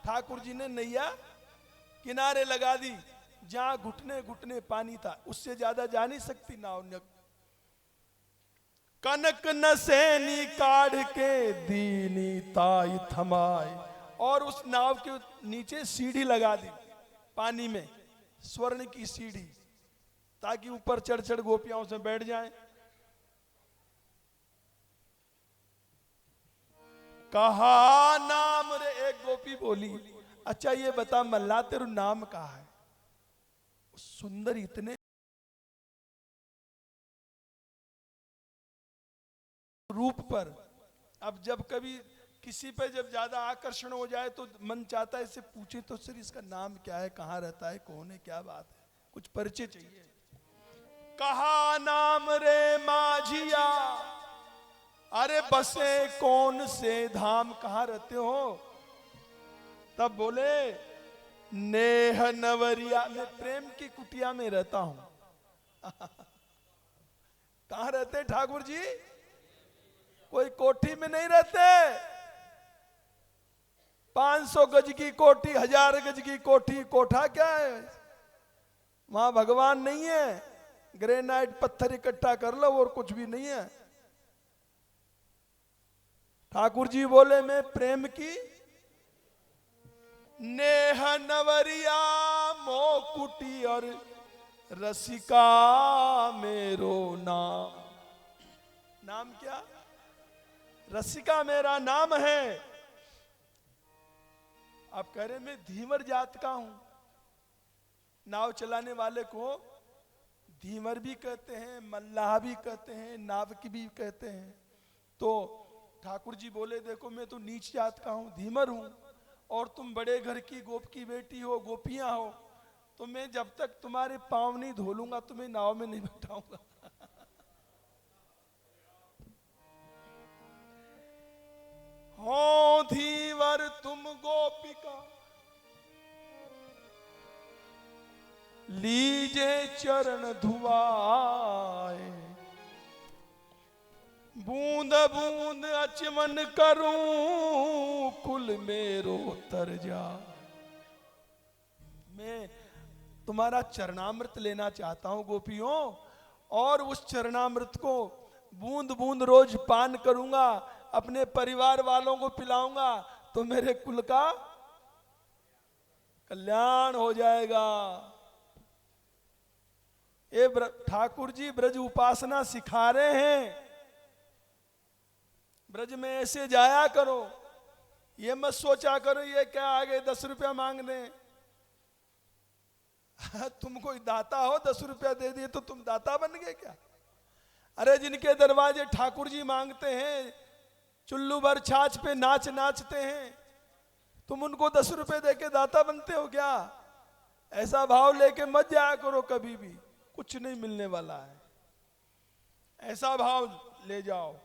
ठाकुर जी ने नैया किनारे लगा दी, जहां घुटने घुटने पानी था, उससे ज्यादा जा नहीं सकती नाव। कनक नसेनी काढ़ के दीनी ताई थमाए, और उस नाव के नीचे सीढ़ी लगा दी पानी में, स्वर्ण की सीढ़ी, ताकि ऊपर चढ़ चढ़ गोपियां से बैठ जाएं। कहा नाम रे, एक गोपी बोली अच्छा ये बता मल्ला तेरू नाम कहा है? सुंदर इतने रूप पर, अब जब कभी किसी पे जब ज्यादा आकर्षण हो जाए तो मन चाहता है इससे पूछे तो सर इसका नाम क्या है, कहाँ रहता है, कौन है, क्या बात है, कुछ परिचय चाहिए। कहा नाम रे माझिया, अरे बसे कौन से धाम, कहाँ रहते हो? तब बोले नेह नवरिया, मैं प्रेम की कुटिया में रहता हूं। कहां रहते ठाकुर जी? कोई कोठी में नहीं रहते। 500 गज की कोठी, 1000 गज की कोठी, कोठा क्या है? वहां भगवान नहीं है, ग्रेनाइट पत्थर इकट्ठा कर लो और कुछ भी नहीं है। ठाकुर जी बोले मैं प्रेम की नेह नवरिया मोकुटी और रसिका मेरो नाम। नाम क्या? रसिका मेरा नाम है। आप कह रहे मैं धीवर जात का हूं। नाव चलाने वाले को धीवर भी कहते हैं, मल्लाह भी कहते हैं, नावकी भी कहते हैं। तो ठाकुर जी बोले देखो मैं तो नीच जात का हूं, धीमर हूं, और तुम बड़े घर की गोप की बेटी हो, गोपियां हो, तो मैं जब तक तुम्हारे पांव नहीं धो लूंगा तुम्हें नाव में नहीं बैठाऊंगा। हो धीवर तुम गोपिका लीजे चरण धुआए, बूंद बूंद अचमन करूं कुल मेरो तर जा। मैं तुम्हारा चरणामृत लेना चाहता हूं गोपियों, और उस चरणामृत को बूंद बूंद रोज पान करूंगा, अपने परिवार वालों को पिलाऊंगा, तो मेरे कुल का कल्याण हो जाएगा। ये ठाकुर जी ब्रज उपासना सिखा रहे हैं, ब्रज में ऐसे जाया करो, ये मत सोचा करो ये क्या आगे 10 रुपया मांग दें। तुम कोई दाता हो, 10 रुपया दे दिए तो तुम दाता बन गए क्या? अरे जिनके दरवाजे ठाकुर जी मांगते हैं, चुल्लू भर छाछ पे नाच नाचते हैं, तुम उनको 10 रुपए देके दाता बनते हो क्या? ऐसा भाव लेके मत जाया करो कभी भी, कुछ नहीं मिलने वाला है। ऐसा भाव ले जाओ।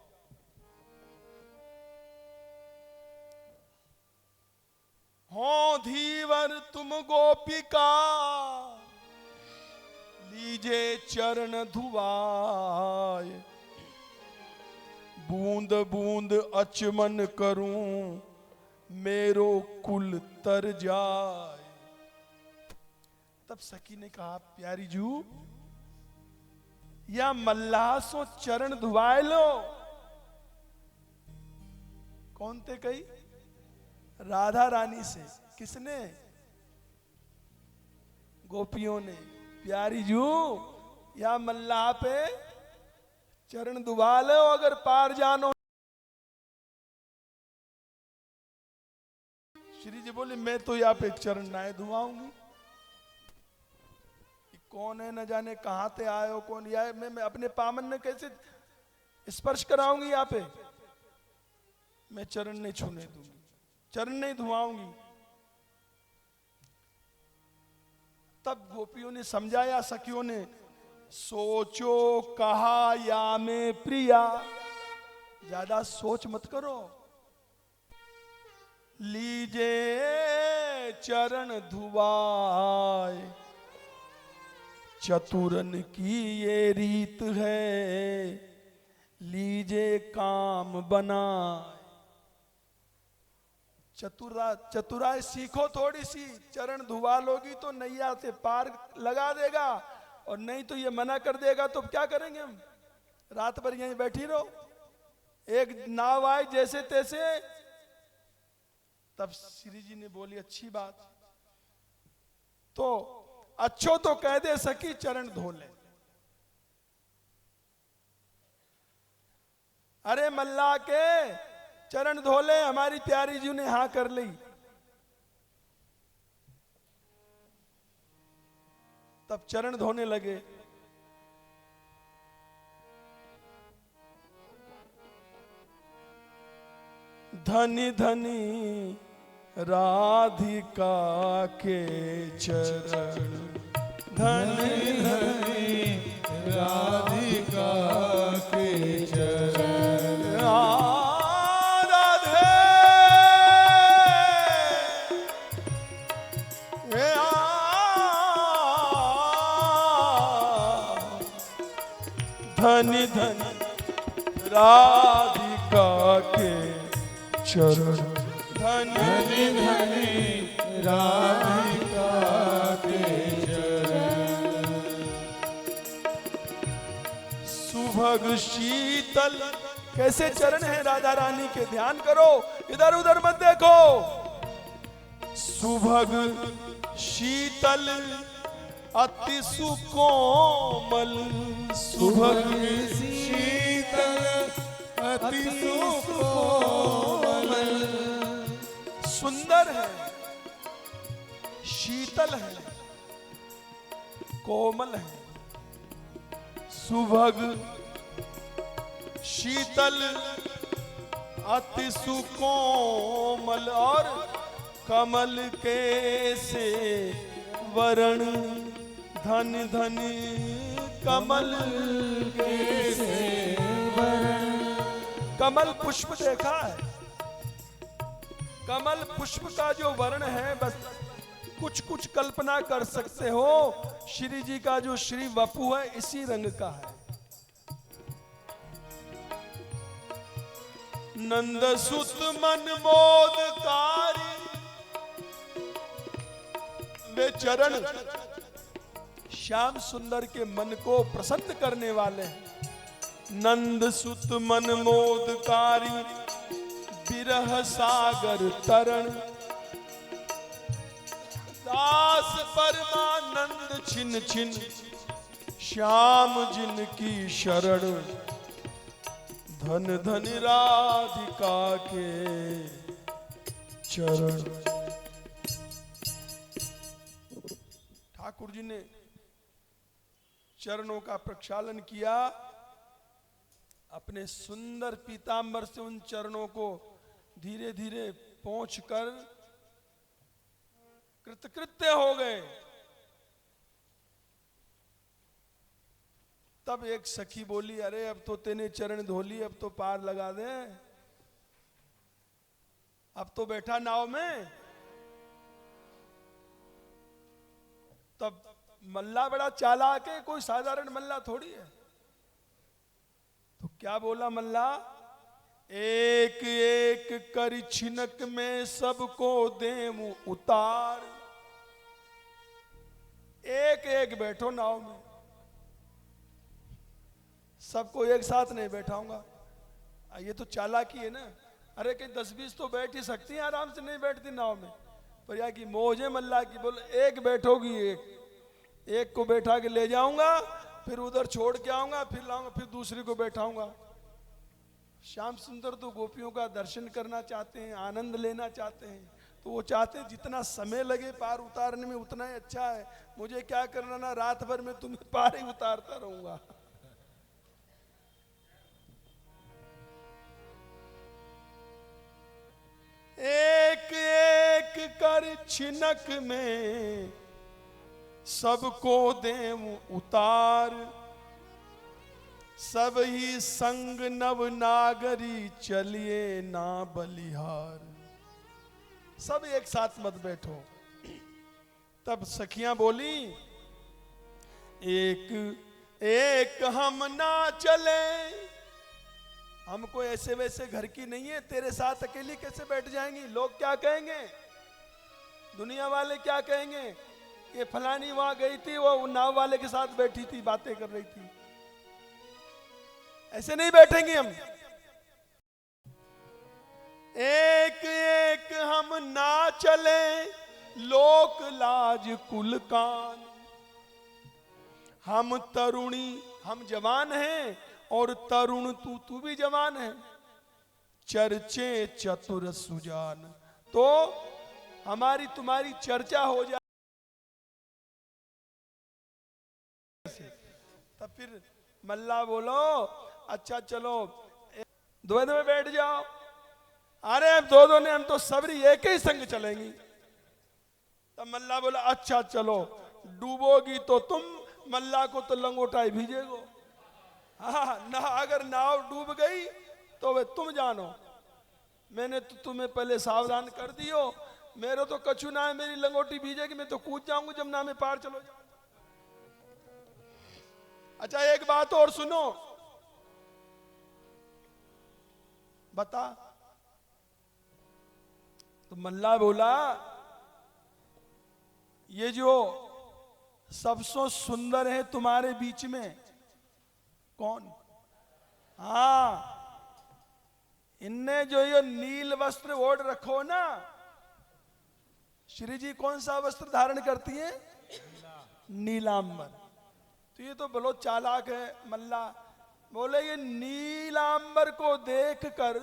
हो धीवर तुम गोपिका, लीजे चरण धुआए, बूंद बूंद अचमन करूं मेरो कुल तर जाए। तब सखी ने कहा प्यारी जू, या मल्लाह सो चरण धुआए लो। कौन थे कही? राधा रानी से। किसने? गोपियों ने। प्यारी जू, या मल्लाह पे चरण दुबा लो अगर पार जानो। श्री जी बोले मैं तो यहाँ पे चरण नाए धुआऊंगी। कौन है न जाने कहां से आए हो, कौन या मैं अपने पामन में कैसे स्पर्श कराऊंगी? यहाँ पे मैं चरण नहीं छूने दूंगी, चरण नहीं धुआऊंगी। तब गोपियों ने समझाया, सखियों ने, सोचो कहा या में प्रिया, ज्यादा सोच मत करो, लीजे चरण धुआए, चतुरन की ये रीत है, लीजे काम बनाए। चतुराई सीखो थोड़ी सी, चरण धुआ लोगी तो नैया से पार लगा देगा, और नहीं तो ये मना कर देगा तो क्या करेंगे हम? रात भर यहीं बैठी रहो, एक नाव आए जैसे तैसे। तब श्री जी ने बोली अच्छी बात, तो अच्छो तो कह दे सकी चरण धो ले। अरे मल्लाह के चरण धो ले, हमारी प्यारी जी ने हाँ कर ली। तब चरण धोने लगे। धनी धनी राधिका के चरण, धनी धनी राधिका के चरण, राधे धनी धनी राधिका के चरण, धनी धनी राधिका के चरण, सुभग शीतल। कैसे चरण है राधा रानी के, ध्यान करो, इधर उधर मत देखो। सुभग शीतल अति सुकोमल, सुभग शीतल अति सुकोमल, सुंदर है, शीतल है, कोमल है। सुभग शीतल अति सुकोमल, और कमल के से वरण, धन धन कमल के से वरण। कमल पुष्प देखा है? कमल पुष्प का जो वर्ण है, बस कुछ कुछ कल्पना कर सकते हो, श्री जी का जो श्री वपु है इसी रंग का है। नंद सुत मन मोदकारी वे चरण श्याम सुंदर के मन को प्रसन्न करने वाले हैं। नंद सुत मन मोदकारी बिरह सागर तरण दास परमानंद छिन छिन श्याम जिनकी शरण धन धन राधिका के चरण। ठाकुर जी ने चरणों का प्रक्षालन किया, अपने सुंदर पीतांबर से उन चरणों को धीरे धीरे पोंछकर कृतकृत्य हो गए। तब एक सखी बोली, अरे अब तो तेने चरण धो ली, अब तो पार लगा दे, अब तो बैठा नाव में। तब मल्ला बड़ा चालाक है, कोई साधारण मल्ला थोड़ी है। तो क्या बोला मल्ला, एक एक कर छिनक में सबको देऊं उतार। एक एक बैठो नाव में, सबको एक साथ नहीं बैठाऊंगा। ये तो चालाकी है ना। अरे कहीं 10-20 तो बैठ ही सकती हैं, आराम से नहीं बैठती नाव में। पर या की मौज है मल्ला की, बोले एक बैठोगी, एक को बैठा के ले जाऊंगा, फिर उधर छोड़ के आऊंगा, फिर लाऊंगा, फिर दूसरी को बैठाऊंगा। श्याम सुंदर तो गोपियों का दर्शन करना चाहते हैं, आनंद लेना चाहते हैं, तो वो चाहते हैं जितना समय लगे पार उतारने में उतना ही अच्छा है। मुझे क्या करना ना, रात भर में तुम्हें पार ही उतारता रहूंगा। एक एक कर छिनक में सबको देऊं उतार। सब ही संग नव नागरी चलिए ना बलिहार। सब एक साथ मत बैठो। तब सखियां बोली, एक एक हम ना चले, हमको ऐसे वैसे घर की नहीं है, तेरे साथ अकेली कैसे बैठ जाएंगी? लोग क्या कहेंगे, दुनिया वाले क्या कहेंगे, ये फलानी वहां गई थी, वो नाव वाले के साथ बैठी थी, बातें कर रही थी। ऐसे नहीं बैठेंगे हम। एक एक हम ना चले, लोक लाज कुल कान। हम तरुणी, हम जवान हैं, और तरुण तू भी जवान है। चर्चे चतुर सुजान, तो हमारी तुम्हारी चर्चा हो जाए। तब फिर मल्ला बोलो, अच्छा चलो द्वैध में बैठ जाओ। अरे अब दो ने, हम तो सबरी एक ही संग चलेंगी। तब मल्ला बोला, अच्छा चलो, डूबोगी तो तुम, मल्ला को तो लंगोटा ही भीजेगो। हाँ ना, अगर नाव डूब गई तो वे तुम जानो, मैंने तो तुम्हें पहले सावधान कर दियो। मेरे तो कछु ना है, मेरी लंगोटी भीजेगी, मैं तो कूद जाऊंगा जमुना में पार। चलो जाओ। अच्छा एक बात और सुनो, बता। तो मल्ला बोला, ये जो सबसे सुंदर है तुम्हारे बीच में कौन? हाँ, इनने जो ये नील वस्त्र ओढ़ रखो ना, श्री जी कौन सा वस्त्र धारण करती हैं? नीलांबर। तो ये तो बहुत चालाक है मल्ला। बोले ये नीलांबर को देखकर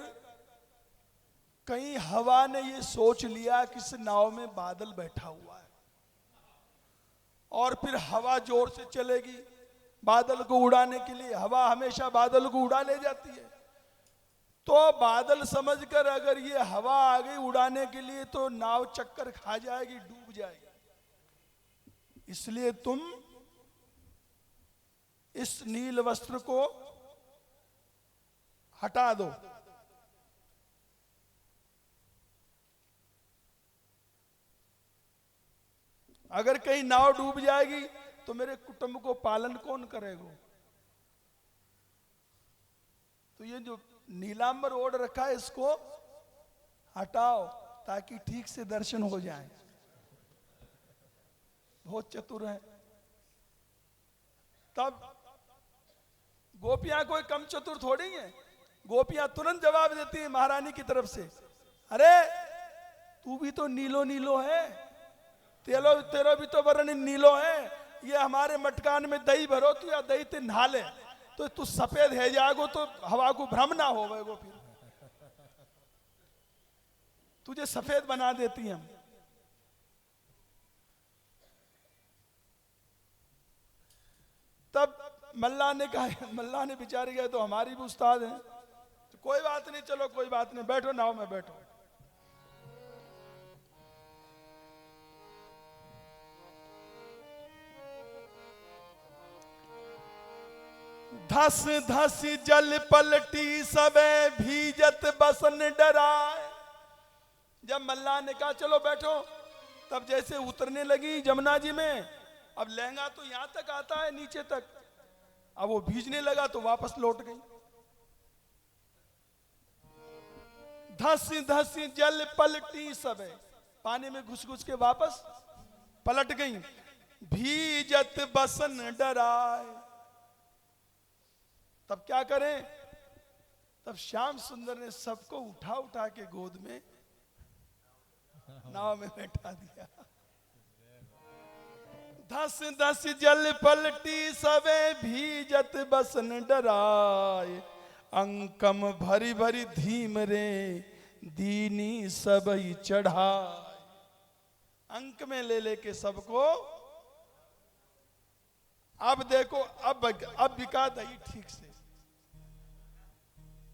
कहीं हवा ने ये सोच लिया कि इस नाव में बादल बैठा हुआ है, और फिर हवा जोर से चलेगी बादल को उड़ाने के लिए। हवा हमेशा बादल को उड़ा ले जाती है। तो बादल समझकर अगर ये हवा आ गई उड़ाने के लिए, तो नाव चक्कर खा जाएगी, डूब जाएगी। इसलिए तुम इस नील वस्त्र को हटा दो। अगर कहीं नाव डूब जाएगी तो मेरे कुटुंब को पालन कौन करेगा? तो ये जो नीलांबर ओढ़ रखा है इसको हटाओ ताकि ठीक से दर्शन हो जाए। बहुत चतुर है। तब गोपियां कोई कम चतुर थोड़ी है। गोपियां तुरंत जवाब देती है महारानी की तरफ से, अरे तू भी तो नीलो नीलो है, तेरा भी तो वर्ण नीलो है। ये हमारे मटकान में दही भरो तू या दही ते नहा ले, तो तू सफेद है जाएगो तो हवा को भ्रम ना हो गो, फिर तुझे सफेद बना देती हम। तब मल्ला ने कहा, मल्ला ने बेचारे गए तो हमारी भी उस्ताद है, तो कोई बात नहीं, चलो कोई बात नहीं, बैठो नाव में बैठो। धस धस जल पलटी सबे भीजत बसन डराए। जब मल्ला ने कहा चलो बैठो, तब जैसे उतरने लगी जमुना जी में, अब लहंगा तो यहां तक आता है नीचे तक, अब वो भीजने लगा तो वापस लौट गई। धस धस जल पलटी सबे, पानी में घुस घुस के वापस पलट गई। भीजत बसन डराए। तब क्या करें? तब श्याम सुंदर ने सबको उठा उठा के गोद में नाव में बैठा दिया। धस धस जल पलटी सबे भीजत बसन डराए। अंकम भरी भरी धीम रे दीनी सबई चढ़ाए। अंक में ले लेके सबको, अब देखो अब बिका दही ठीक से।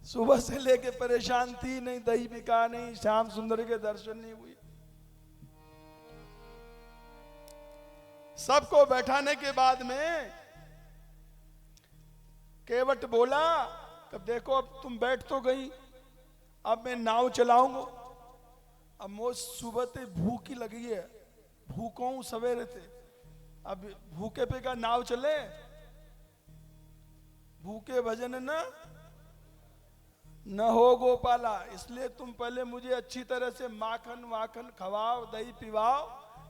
सुबह से लेके परेशान थी, नहीं दही बिका, नहीं श्याम सुंदर के दर्शन नहीं हुए। सबको बैठाने के बाद में केवट बोला, कब देखो अब तुम बैठ तो गई, अब मैं नाव चलाऊंगा। अब मुझ सुबह से भूख ही लगी है, भूखों हूं सवेरे थे, अब भूखे पे का नाव चले? भूखे भजन न हो गोपाला। इसलिए तुम पहले मुझे अच्छी तरह से माखन वाखन खवाओ, दही पिवाओ,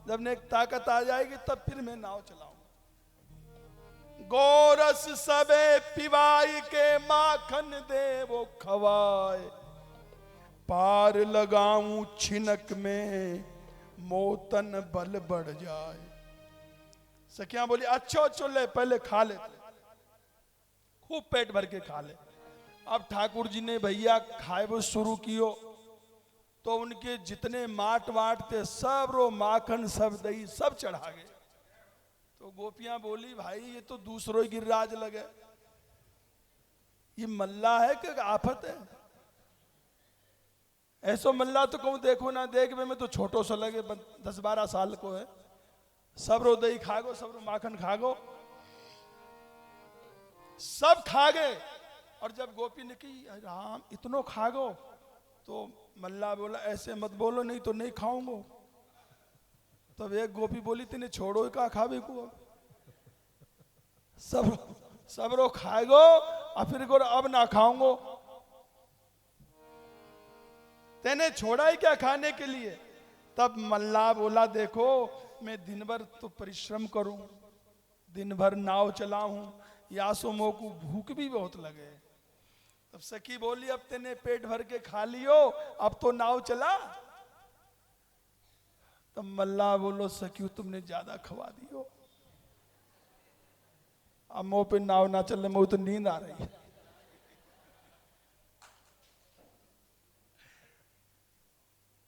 जब ने ताकत आ जाएगी तब फिर मैं नाव चलाऊं। गोरस सबे पिवाई के माखन दे वो खवाए। पार लगाऊं छिनक में मोतन बल बढ़ जाए। सखियां बोली अच्छो अच्छो ले, पहले खा ले, खूब पेट भर के खा ले। अब ठाकुर जी ने भैया खाए वो शुरू कियो, तो उनके जितने माट वाट थे सब रो माखन सब दही सब चढ़ा गए। तो गोपियां बोली भाई ये तो दूसरों ही गिरिराज लगे, ये मल्ला है कि आफत है? ऐसो मल्ला तो कहूं देखो ना देख में तो छोटो सा लगे, 10-12 साल को है। सब रो दही खा गो, सब रो माखन खा गो, सब खा गए। और जब गोपी ने की राम इतनो खा गो, तो मल्ला बोला ऐसे मत बोलो नहीं तो नहीं खाऊंगा। तब एक गोपी बोली तेने छोड़ो का खावे को, सब रो खाएगो और फिर गो अब ना खाऊंगो। तेने छोड़ा ही क्या खाने के लिए? तब मल्ला बोला देखो मैं दिन भर तो परिश्रम करूं, दिन भर नाव चलाऊं, यासो मो को भूख भी बहुत लगे। तब सखी बोली अब तेने पेट भर के खा लियो, अब तो नाव चला। तब मल्ला बोलो सखी तुमने ज्यादा खवा दियो, अब मुंह पे नाव ना चलने मुझे तो नींद आ रही है।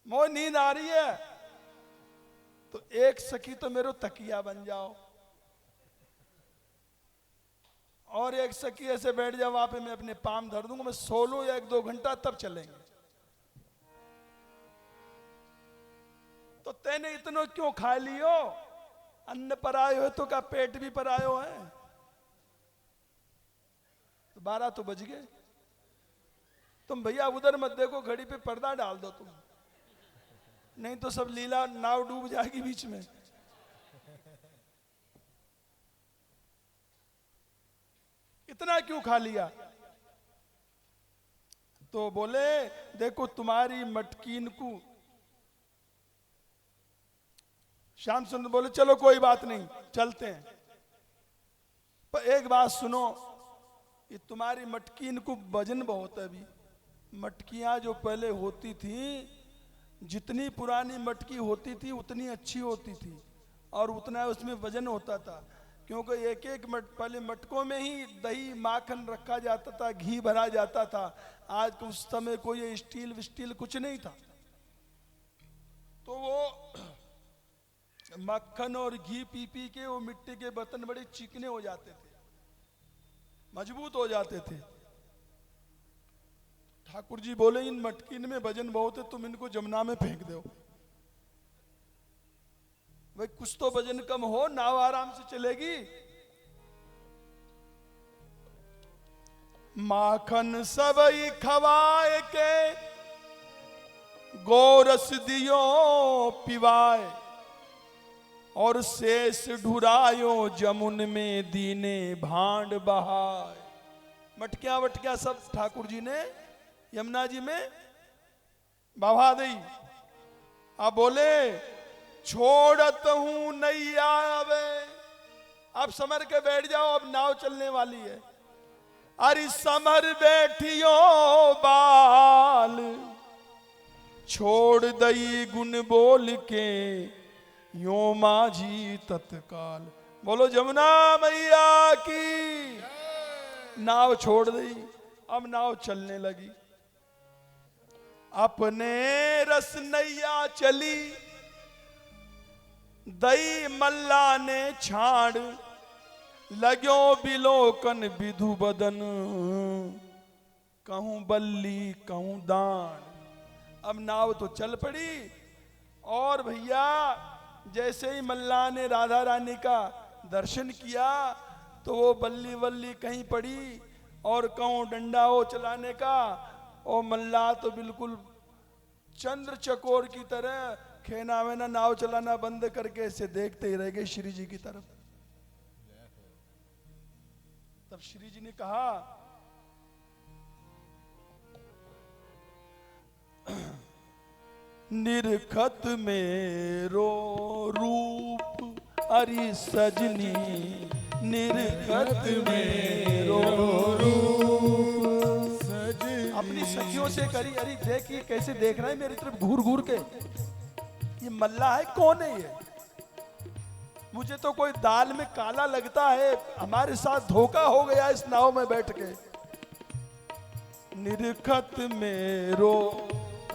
मुझे नींद आ रही है, तो एक सखी तो मेरो तकिया बन जाओ, और एक सखी ऐसे बैठ जाओ वहां पे, मैं अपने पाम धर दूंगा, मैं सो लूं या 1-2 घंटा तब चलेंगे। तो तेने इतनो क्यों खा लियो? अन्न परायो है तो क्या पेट भी परायो है? तो 12 तो बज गए। तुम भैया उधर मत देखो, घड़ी पे पर्दा डाल दो तुम, नहीं तो सब लीला नाव डूब जाएगी बीच में। इतना क्यों खा लिया? तो बोले देखो तुम्हारी मटकीन को। श्याम सुंदर बोले चलो कोई बात नहीं, चलते हैं, पर एक बात सुनो, ये तुम्हारी मटकीन को वजन बहुत है। अभी मटकियां जो पहले होती थी, जितनी पुरानी मटकी होती थी उतनी अच्छी होती थी और उतना उसमें वजन होता था, क्योंकि एक एक पहले मटकों में ही दही माखन रखा जाता था, घी भरा जाता था। आज के उस समय कोई स्टील विस्टील कुछ नहीं था, तो वो मक्खन और घी पी पी के वो मिट्टी के बर्तन बड़े चिकने हो जाते थे, मजबूत हो जाते थे। ठाकुर जी बोले इन मटकीन में वजन बहुत है, तुम इनको जमुना में फेंक दो। भाई कुछ तो वजन कम हो, नाव आराम से चलेगी। माखन सबई खवाए के गोरस दियो पिवाए, और शेष ढुरायो जमुन में दीने भांड बहाए। मटकियां वटकियां सब ठाकुर जी ने यमुना जी में बहा दी। अब बोले छोड़त हूं नैया आवे, अब समर के बैठ जाओ, अब नाव चलने वाली है। अरे समर बैठियो बाल, छोड़ दई गुण बोल के यो माझी तत्काल। बोलो जमुना मैया की। नाव छोड़ दी, अब नाव चलने लगी। अपने रस नैया चली, दई मल्ला ने छाड़, लाग्यो बिलोकन विधु बदन, कहूं बल्ली कहूं दान। अब नाव तो चल पड़ी, और भैया जैसे ही मल्ला ने राधा रानी का दर्शन किया तो वो बल्ली वल्ली कहीं पड़ी, और कहूं डंडा हो चलाने का, और मल्ला तो बिल्कुल चंद्र चकोर की तरह खेना वेना नाव चलाना बंद करके ऐसे देखते ही रह गए श्री जी की तरफ। तब श्री जी ने कहा निरखत मेरो रूप अरि सजनी, निरखत मेरो रूप सजनी। अपनी सखियों से करी, अरे देख ये कैसे देख रहा है मेरी तरफ घूर घूर के, ये मल्ला है कौन है ये? मुझे तो कोई दाल में काला लगता है, हमारे साथ धोखा हो गया इस नाव में बैठ के। निरखत मेरो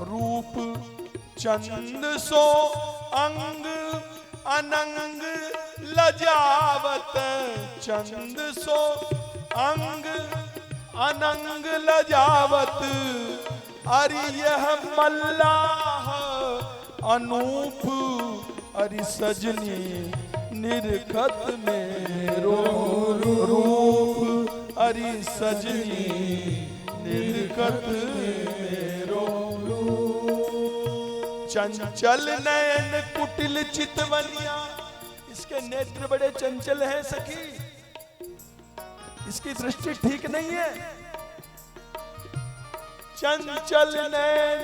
रूप चंद सो अंग अनंग लजावत, चंद सो अंग अनंग लजावत, अरे यह मल्लाह अनूप अरि सजनी, निरखत मेरो रूप अरि सजनी, निरखत मेरो चंचल नयन कुटिल चितवनिया। इसके नेत्र बड़े चंचल हैं सखी, इसकी दृष्टि ठीक नहीं है। चंचल नयन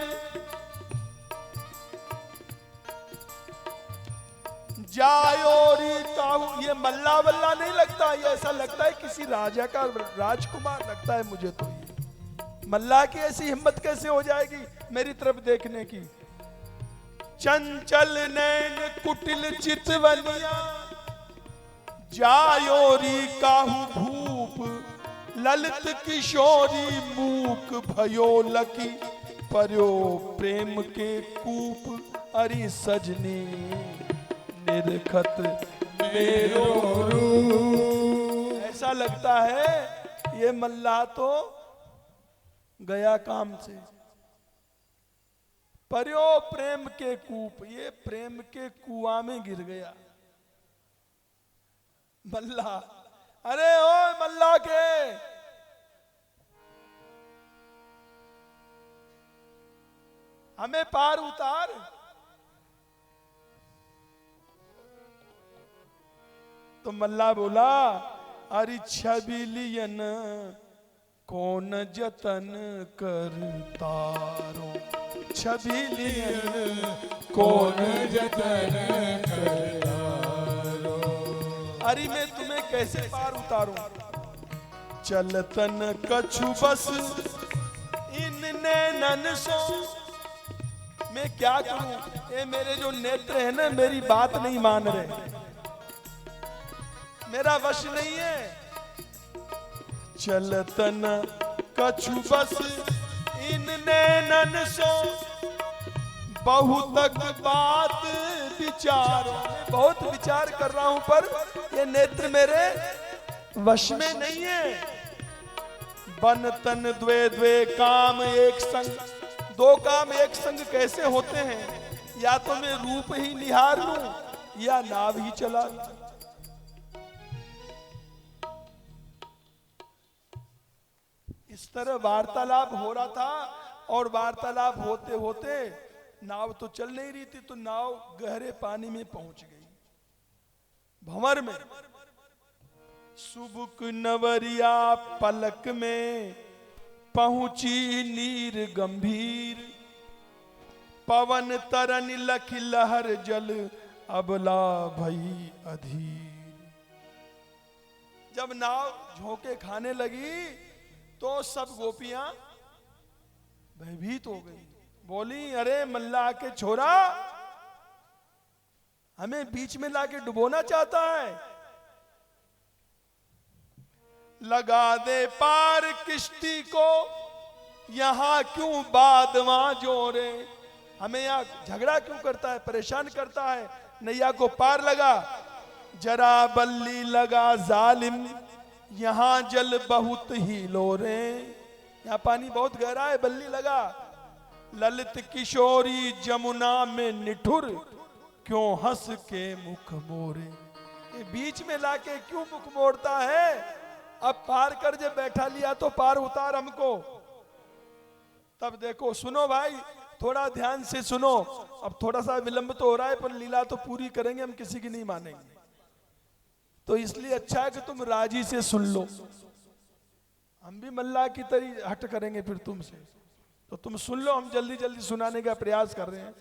जायोरी काहू, ये मल्ला वल्ला नहीं लगता, ये ऐसा लगता है किसी राजा का राजकुमार लगता है मुझे तो। ये मल्ला की ऐसी हिम्मत कैसे हो जाएगी मेरी तरफ देखने की? चंचल नैन कुटिल चितवनिया, जायोरी काहू भूप, ललित किशोरी मूक भयो लकी, पर्यो प्रेम के कूप, अरि सजनी निरखत मेरो रूप। ऐसा लगता है ये मल्ला तो गया काम से। पर्यो प्रेम के कूप, ये प्रेम के कुआं में गिर गया मल्ला। अरे ओ मल्ला के, हमें पार उतार। तो मल्ला बोला अरि छबिलियन कौन जतन करतारो। छबिलियन कौन जतन करतारो। अरे मैं तुम्हें कैसे पार उतारूं? चलतन कछु बस इन नैनन सो। मैं क्या करूं? ये मेरे जो नेत्र है ना, मेरी बात नहीं मान रहे, मेरा वश नहीं है। चलतन कछु बस इन नैनन सो, बहुत बात विचारो। बहुत विचार कर रहा हूं पर ये नेत्र मेरे वश में नहीं है। बन तन द्वे द्वे काम एक संग। दो काम एक संग कैसे होते हैं? या तो मैं रूप ही निहार लूं या नाव ही चला लूं। इस तरह वार्तालाप हो रहा था और वार्तालाप होते होते नाव तो चल नहीं रही थी, तो नाव गहरे पानी में पहुंच गई, भंवर में। सुबुक नवरिया पलक में पहुंची नीर गंभीर। पवन तरन लख लहर जल अबला भई अधीर। जब नाव झोंके खाने लगी तो सब गोपियां भयभीत हो गई। बोली, अरे मल्लाह के छोरा, हमें बीच में लाके डुबोना चाहता है। लगा दे पार किश्ती को, यहां क्यों बादवां जोरे। हमें यहां झगड़ा क्यों करता है, परेशान करता है। नैया को पार लगा। जरा बल्ली लगा जालिम, यहां जल बहुत ही लोरे। यहां पानी बहुत गहरा है, बल्ली लगा। ललित किशोरी जमुना में निठुर, क्यों हंस के मुख मोरे। ये बीच में लाके क्यों मुख मोड़ता है? अब पार कर जे बैठा लिया तो पार उतार हमको। तब देखो, सुनो भाई, थोड़ा ध्यान से सुनो। अब थोड़ा सा विलंब तो हो रहा है पर लीला तो पूरी करेंगे, हम किसी की नहीं मानेंगे। तो इसलिए अच्छा है कि तुम राजी से सुन लो। हम भी मल्लाह की तरह हट करेंगे फिर तुमसे, तो तुम सुन लो। हम जल्दी जल्दी सुनाने का प्रयास कर रहे हैं।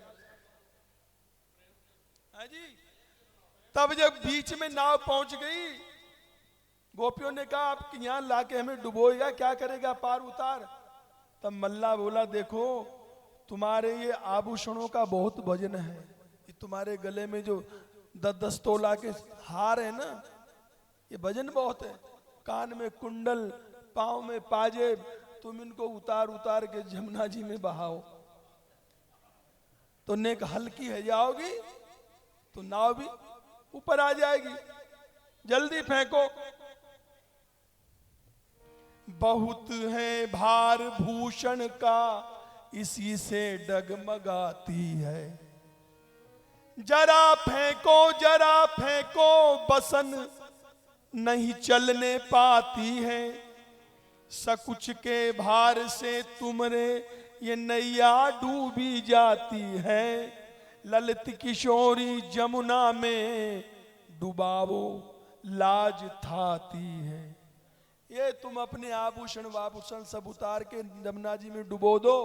हाँ जी। तब जब बीच में नाव पहुंच गई, गोपियों ने कहा, आप यहां लाके हमें डुबोएगा, क्या करेगा, पार उतार। तब मल्लाह बोला, देखो तुम्हारे ये आभूषणों का बहुत वजन है। ये तुम्हारे गले में जो 10-10 तोला के हार है ना, ये वजन बहुत है। कान में कुंडल, पांव में पाजेब, तुम इनको उतार उतार के जमुना जी में बहाओ तो नेक हल्की है जाओगी तो नाव भी ऊपर आ जाएगी। जल्दी फेंको। बहुत है भार भूषण का, इसी से डगमगाती है। जरा फेंको, जरा फेंको, बसन नहीं चलने पाती है। सकुच के भार से तुमरे ये नैया डूबी जाती है। ललित किशोरी जमुना में डुबावो लाज थाती है। ये तुम अपने आभूषण वाभूषण सब उतार के जमुना जी में डुबो दो।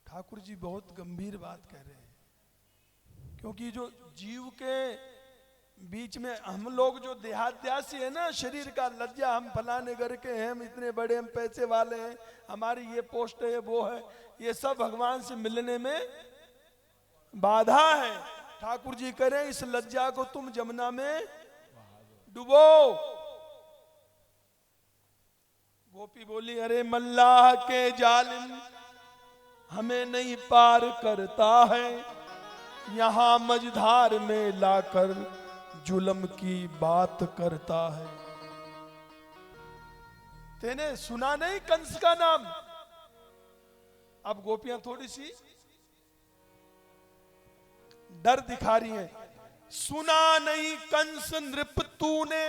ठाकुर जी बहुत गंभीर बात कह रहे हैं, क्योंकि जो जीव के बीच में हम लोग जो देहाद्यासी है ना, शरीर का लज्जा, हम फलाने घर के हैं, हम इतने बड़े, हम पैसे वाले हैं, हमारी ये पोस्ट है, वो है, ये सब भगवान से मिलने में बाधा है। ठाकुर जी कह रहे हैं, इस लज्जा को तुम जमुना में डुबो। गोपी बोली, अरे मल्लाह के जालिम, हमें नहीं पार करता है। यहां मझधार में लाकर जुल्म की बात करता है। तेने सुना नहीं कंस का नाम? अब गोपियां थोड़ी सी डर दिखा रही हैं। सुना नहीं कंस नृप तूने,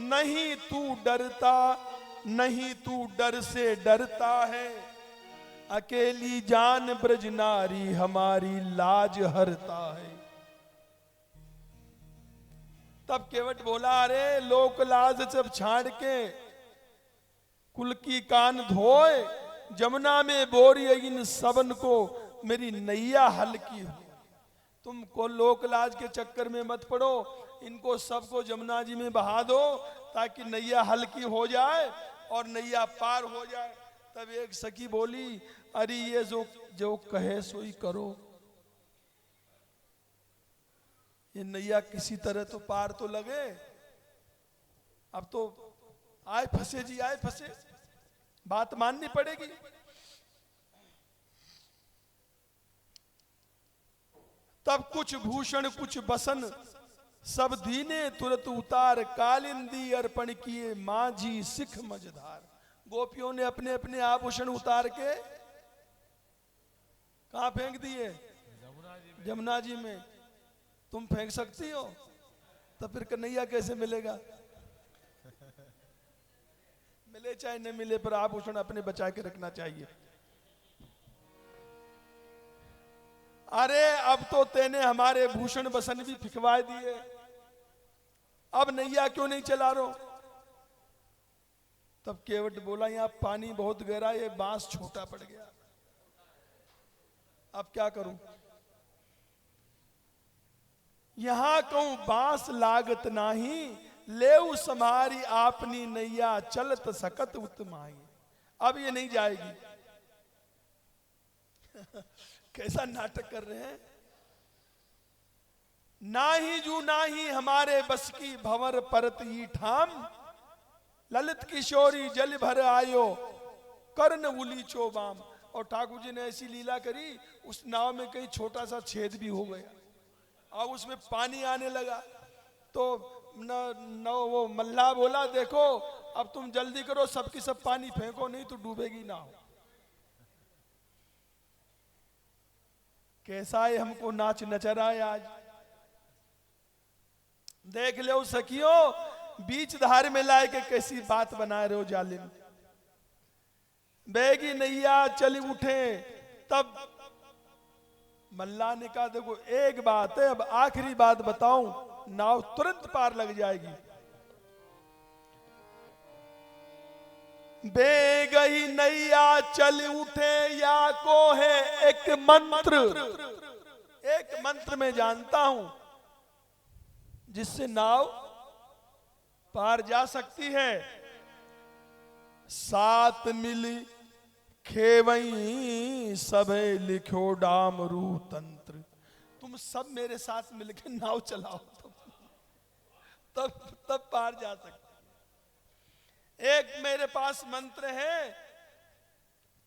नहीं तू डरता, नहीं तू डर से डरता है। अकेली जान ब्रज नारी हमारी लाज हरता है। तब केवट बोला, अरे लोक लाज जब छाड़ के कुल की कान धोए, जमुना में बोरी इन सबन को मेरी नैया हल्की हो। तुमको लोक लाज के चक्कर में मत पड़ो, इनको सबको जमुना जी में बहा दो ताकि नैया हल्की हो जाए और नैया पार हो जाए। तब एक सखी बोली, अरे ये जो जो कहे सोई करो, ये नैया किसी तरह तो पार तो लगे। अब तो आए फंसे जी, आए फंसे, बात माननी पड़ेगी। तब कुछ भूषण कुछ बसन सब दीने तुरत उतार, कालिंदी अर्पण किए माझी सिख मझधार। गोपियों ने अपने अपने आभूषण उतार के कहां फेंक दिए? जमुना जी में। तुम फेंक सकती हो? तो फिर कन्हैया कैसे मिलेगा? मिले चाहे न मिले, पर आभूषण अपने बचा के रखना चाहिए। अरे अब तो तेने हमारे भूषण बसन भी फिकवा दिए, अब नैया क्यों नहीं चला रहो? तब केवट बोला, यहां पानी बहुत गहरा, ये बांस छोटा पड़ गया, अब क्या करूं? यहां कहूं बांस लागत नाही, लेऊ समारी आपनी नैया चलत सकत उत्माई। अब ये नहीं जाएगी। कैसा नाटक कर रहे हैं। नाही जू नाही हमारे बस की भंवर परत ई ठाम, ललित किशोरी जल भर आयो कर्ण उली चोबाम। और ठाकुर जी ने ऐसी लीला करी, उस नाव में कहीं छोटा सा छेद भी हो गया और उसमें पानी आने लगा। तो न वो मल्लाह बोला, देखो अब तुम जल्दी करो, सबकी सब पानी फेंको, नहीं तो डूबेगी नाव। कैसा है हमको नाच नचरा है आज। देख लो सखियों, बीच धार में लाए के कैसी बात बना रहे हो जालिम। बेगी नैया चली उठे। तब मल्लाह ने कहा, देखो एक बात है, अब आखिरी बात बताऊं, नाव तुरंत पार लग जाएगी। बेगही नैया चल उठे या को है एक मंत्र, एक मंत्र में जानता हूं जिससे नाव पार जा सकती है। सात मिली खेवई सबे लिखो डामरू तंत्र। तुम सब मेरे साथ मिलकर नाव चलाओ, तब पार जा सकते। एक मेरे पास मंत्र है,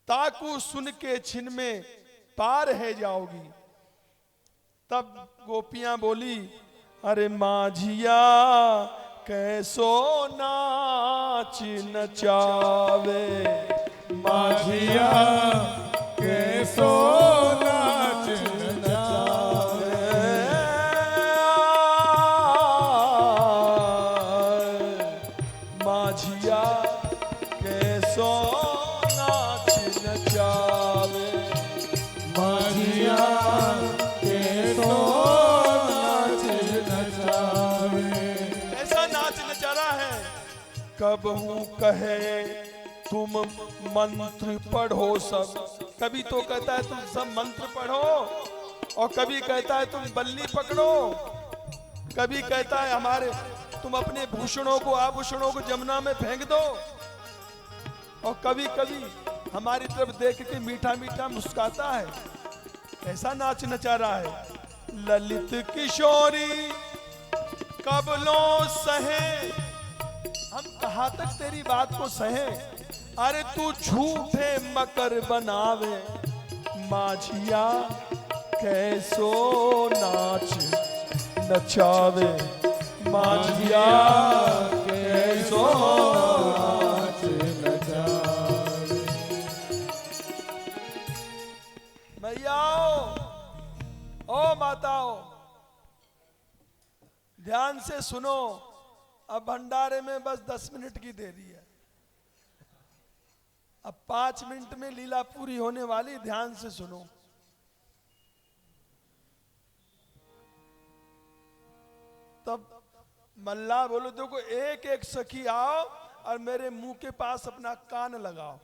ताकू सुन के छिन में पार है जाओगी। तब गोपियां बोली, अरे माझिया कैसो नाच नचावे, माझिया कैसो नाच नचावे, माझिया कैसो नाच नचावे, माझिया कैसो नाच नचावे। ऐसा नाच नचा रहा है। कब हूँ कहे तुम मंत्र पढ़ो सब, कभी तो कहता है तुम सब मंत्र पढ़ो, और कभी कहता है तुम बल्ली पकड़ो, कभी कहता है हमारे तुम अपने भूषणों को आभूषणों को जमुना में फेंक दो, और कभी कभी हमारी तरफ देख के मीठा मीठा मुस्काता है। ऐसा नाच नचा रहा है। ललित किशोरी कबलों सहे, हम कहाँ तक तेरी बात को सहे। अरे तू झूठे मकर बनावे, माझिया कैसो नाच नचावे, माझिया कैसो नाच नचावे। मैयाओ, ओ माताओ, ध्यान से सुनो। अब भंडारे में बस 10 मिनट की देरी है, अब 5 मिनट में लीला पूरी होने वाली, ध्यान से सुनो। तब मल्ला बोलो देखो, एक एक सखी आओ और मेरे मुंह के पास अपना कान लगाओ,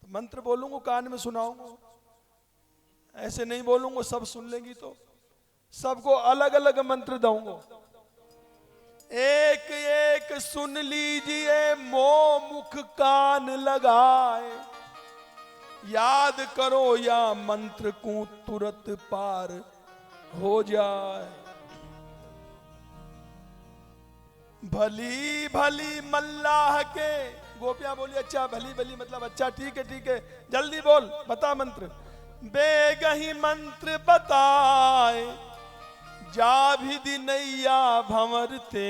तो मंत्र बोलूंगा कान में सुनाऊंगा, ऐसे नहीं बोलूंगा सब सुन लेंगी तो। सबको अलग अलग मंत्र दूंगा। एक एक सुन लीजिए मो मुख कान लगाए, याद करो या मंत्र को तुरंत पार हो जाए। भली भली मल्लाह के, गोपियां बोली अच्छा भली भली मतलब अच्छा, ठीक है जल्दी बोल बता मंत्र। बेगही मंत्र बताए, जा भी दी नैया भंवरते,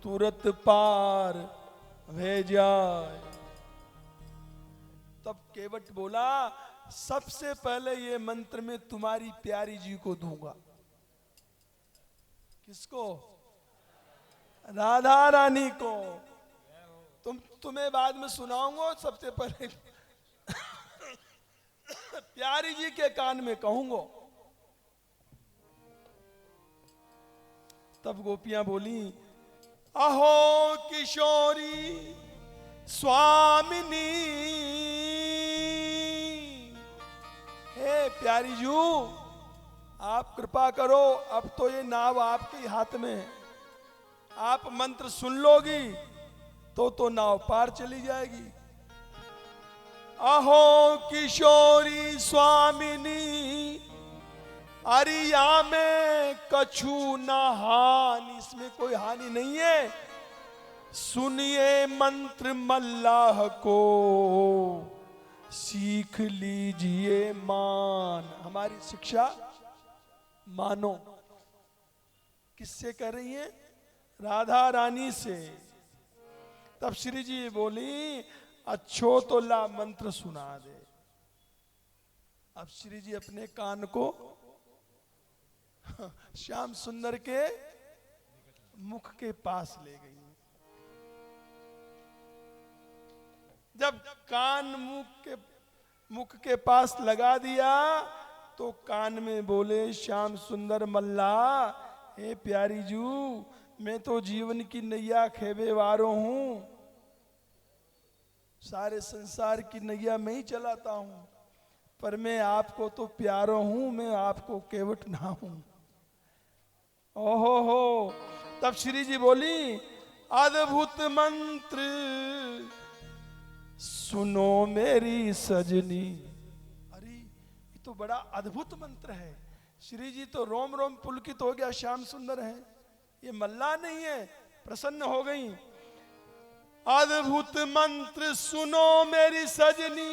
तुरंत पार भे जाए। तब केवट बोला सबसे पहले ये मंत्र में तुम्हारी प्यारी जी को दूंगा। किसको? राधा रानी को। तुम्हें बाद में सुनाऊंगा, सबसे पहले प्यारी जी के कान में कहूंगा। तब गोपियां बोली अहो किशोरी स्वामिनी, हे प्यारी जू आप कृपा करो, अब तो ये नाव आपके हाथ में है, आप मंत्र सुन लोगी तो नाव पार चली जाएगी। अहो किशोरी स्वामिनी, अरिया में कछु न हानि, इसमें कोई हानि नहीं है। सुनिए मंत्र मल्लाह को, सीख लीजिए मान, हमारी शिक्षा मानो। किससे कर रही है? राधा रानी से। तब श्री जी बोली अच्छो तो ला मंत्र सुना दे। अब श्री जी अपने कान को श्याम सुंदर के मुख के पास ले गई। जब कान मुख के पास लगा दिया तो कान में बोले श्याम सुंदर मल्ला, हे प्यारी जू मैं तो जीवन की नैया खेवे वारो हूं, सारे संसार की नैया मैं ही चलाता हूं, पर मैं आपको तो प्यारो हूं, मैं आपको केवट ना हूं। ओहो हो। तब श्री जी बोली अद्भुत मंत्र सुनो मेरी सजनी। अरे ये तो बड़ा अद्भुत मंत्र है। श्री जी तो रोम रोम पुलकित हो गया, श्याम सुंदर है, ये मल्ला नहीं है, प्रसन्न हो गई। अद्भुत मंत्र सुनो मेरी सजनी,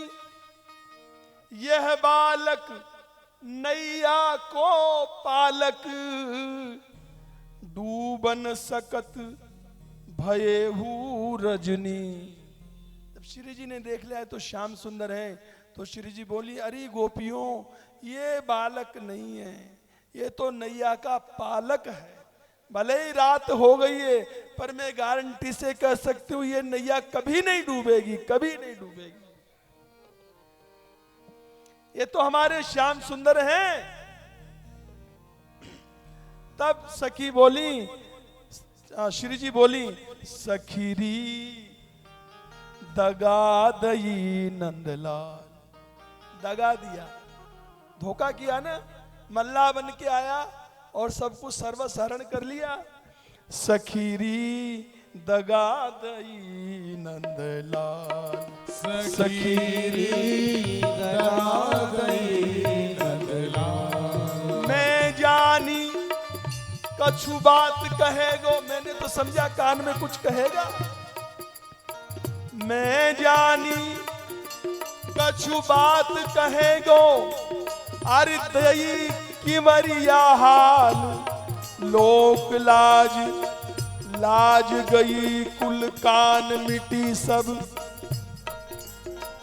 यह बालक नैया को पालक, डूबन सकत भयेहू रजनी। जब श्री जी ने देख लिया तो श्याम सुंदर है, तो श्री जी बोली अरे गोपियों ये बालक नहीं है, ये तो नैया का पालक है। भले ही रात हो गई है, पर मैं गारंटी से कह सकती हूं ये नैया कभी नहीं डूबेगी, कभी नहीं डूबेगी। ये तो हमारे श्याम सुंदर हैं। तब सखी बोली, श्री जी बोली सखीरी दगा दई नंदलाल। दगा दिया, धोखा किया ना, मल्ला बन के आया और सब कुछ सर्वस्व हरण कर लिया। सखीरी दगा दई नंदलाल, सखीरी दगा दई नंदलाल। मैं जानी कछु बात कहेगो, मैंने तो समझा कान में कुछ कहेगा। मैं जानी कछु बात कहेगो, अरे दई की मरिया हाल, लोक लाज लाज गई कुल कान मिटी सब,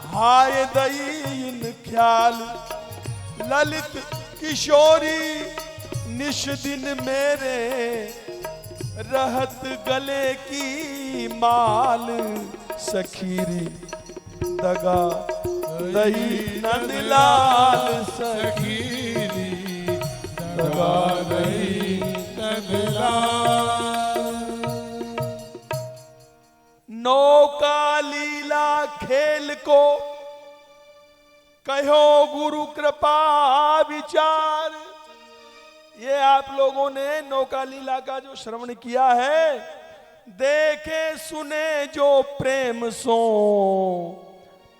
हाय दई इन ख्याल। ललित किशोरी निश दिन मेरे, रहत गले की माल, सखीरी दगा दई नंदलाल, सखीरी दगा दई नंदलाल। नौका लीला खेल को कहो गुरु कृपा विचार। ये आप लोगों ने नौका लीला का जो श्रवण किया है, देखे सुने जो प्रेम सो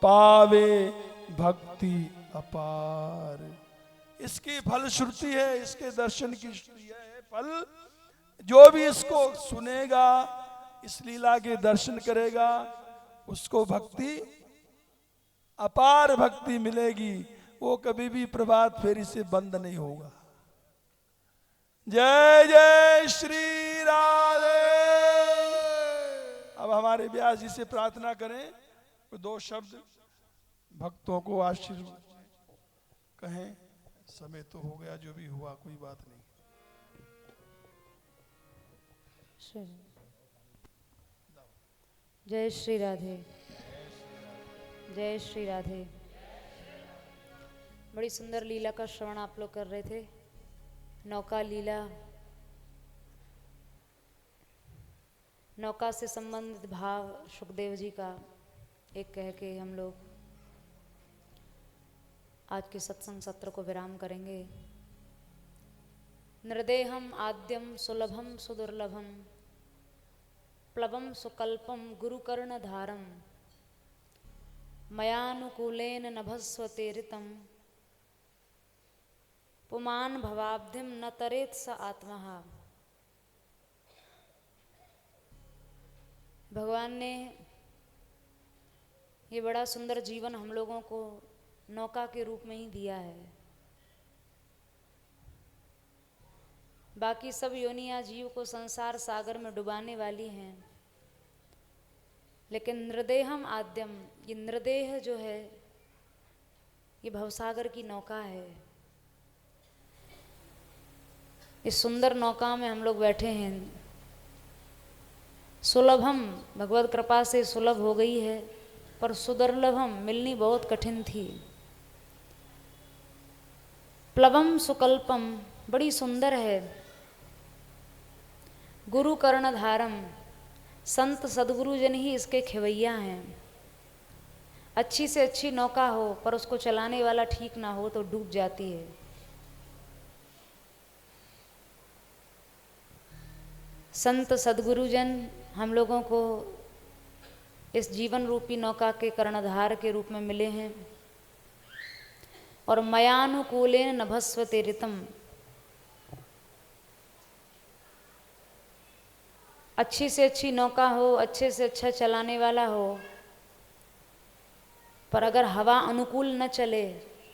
पावे भक्ति अपार। इसकी फल श्रुति है, इसके दर्शन की श्रुति है फल। जो भी इसको सुनेगा, इस लीला के दर्शन करेगा, उसको भक्ति अपार भक्ति मिलेगी। वो कभी भी प्रभात फेरी से बंद नहीं होगा। जय जय श्री राधे। अब हमारे व्यास जी से प्रार्थना करें, तो 2 शब्द भक्तों को आशीर्वाद कहें। समय तो हो गया, जो भी हुआ कोई बात नहीं। जय श्री राधे, जय श्री राधे। बड़ी सुंदर लीला का श्रवण आप लोग कर रहे थे। नौका लीला, नौका से संबंधित भाव सुखदेव जी का एक कह के हम लोग आज के सत्संग सत्र को विराम करेंगे। नृदेहम आद्यम सुलभम सुदुर्लभम प्लवम सुकल्पम गुरुकर्णधारम मयानुकूलेन नभस्वते ऋतम पुमान भवाब्धिम न तरेत स आत्मः। भगवान ने ये बड़ा सुंदर जीवन हम लोगों को नौका के रूप में ही दिया है। बाकी सब योनियां जीव को संसार सागर में डुबाने वाली हैं, लेकिन नृदेहम आद्यम, ये नृदेह जो है ये भवसागर की नौका है। इस सुंदर नौका में हम लोग बैठे हैं। सुलभम, भगवत कृपा से सुलभ हो गई है, पर सुदुर्लभम, मिलनी बहुत कठिन थी। प्लवम सुकल्पम, बड़ी सुंदर है। गुरु कर्णधारम, संत सदगुरु जन ही इसके खेवैया हैं। अच्छी से अच्छी नौका हो पर उसको चलाने वाला ठीक ना हो तो डूब जाती है। संत सदगुरुजन हम लोगों को इस जीवन रूपी नौका के कर्णधार के रूप में मिले हैं। और मयानुकूलेन नभस्वते ऋतम, अच्छी से अच्छी नौका हो, अच्छे से अच्छा चलाने वाला हो, पर अगर हवा अनुकूल न चले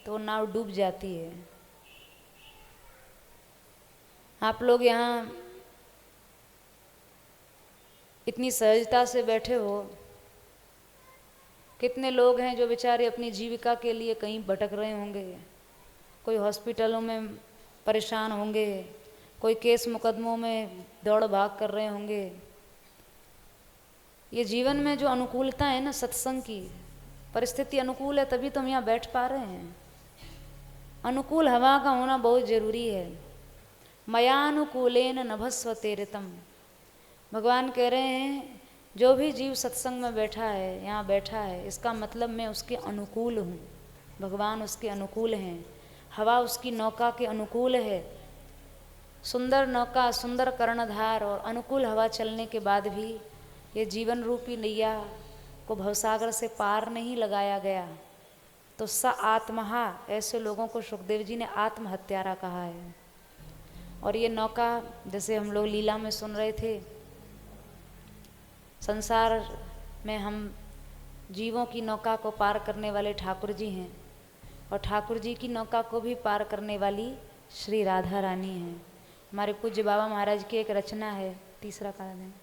तो नाव डूब जाती है। आप लोग यहाँ इतनी सहजता से बैठे हो, कितने लोग हैं जो बेचारे अपनी जीविका के लिए कहीं भटक रहे होंगे, कोई हॉस्पिटलों में परेशान होंगे, कोई केस मुकदमों में दौड़ भाग कर रहे होंगे। ये जीवन में जो अनुकूलता है ना, सत्संग की परिस्थिति अनुकूल है तभी तो हम यहाँ बैठ पा रहे हैं। अनुकूल हवा का होना बहुत जरूरी है। मयानुकूलेन नभस्वते ऋतम, भगवान कह रहे हैं जो भी जीव सत्संग में बैठा है, यहाँ बैठा है, इसका मतलब मैं उसके अनुकूल हूँ। भगवान उसके अनुकूल हैं, हवा उसकी नौका के अनुकूल है। सुंदर नौका, सुंदर कर्णधार और अनुकूल हवा चलने के बाद भी ये जीवन रूपी नैया को भवसागर से पार नहीं लगाया गया तो स आत्महा, ऐसे लोगों को सुखदेव जी ने आत्महत्यारा कहा है। और ये नौका, जैसे हम लोग लीला में सुन रहे थे, संसार में हम जीवों की नौका को पार करने वाले ठाकुर जी हैं, और ठाकुर जी की नौका को भी पार करने वाली श्री राधा रानी हैं। हमारे पूज्य बाबा महाराज की एक रचना है, तीसरा कारण है।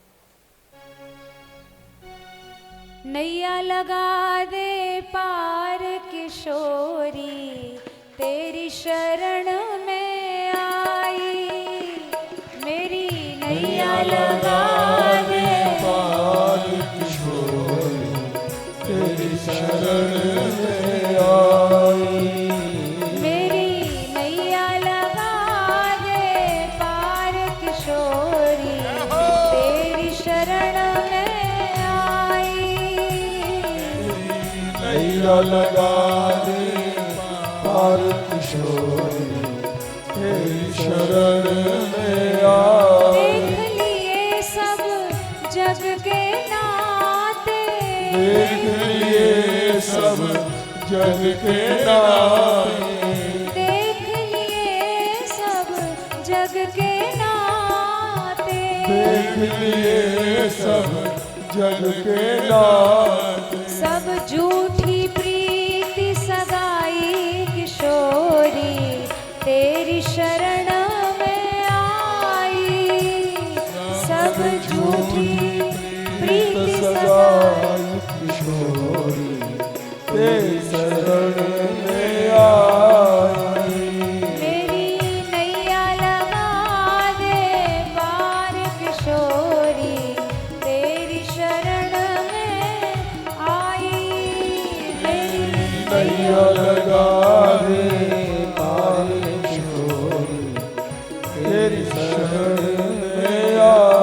नैया लगा दे पार किशोरी, तेरी शरण में आई, मेरी नैया लगा दे पार किशोरी, तेरी शरण में आई, मेरी नैया लगा दे पार किशोरी, लगा दे पार किशोरी तेरी शरण में आ। देख लिए सब जग के नाते, देख लिए सब जग के नाते, देख लिए सब जग के नाते, देख लिए सब जग के नाते। सब झूठी प्रीति सगाई किशोरी तेरी शरण में आई। सब झूठी प्रीति सगाई किशोरी तेरी शरण में आई। मेरी नैया लगा दे पार किशोरी तेरी शरण में आई। मेरी नैया लगा दे पार किशोरी तेरी शरण में आई।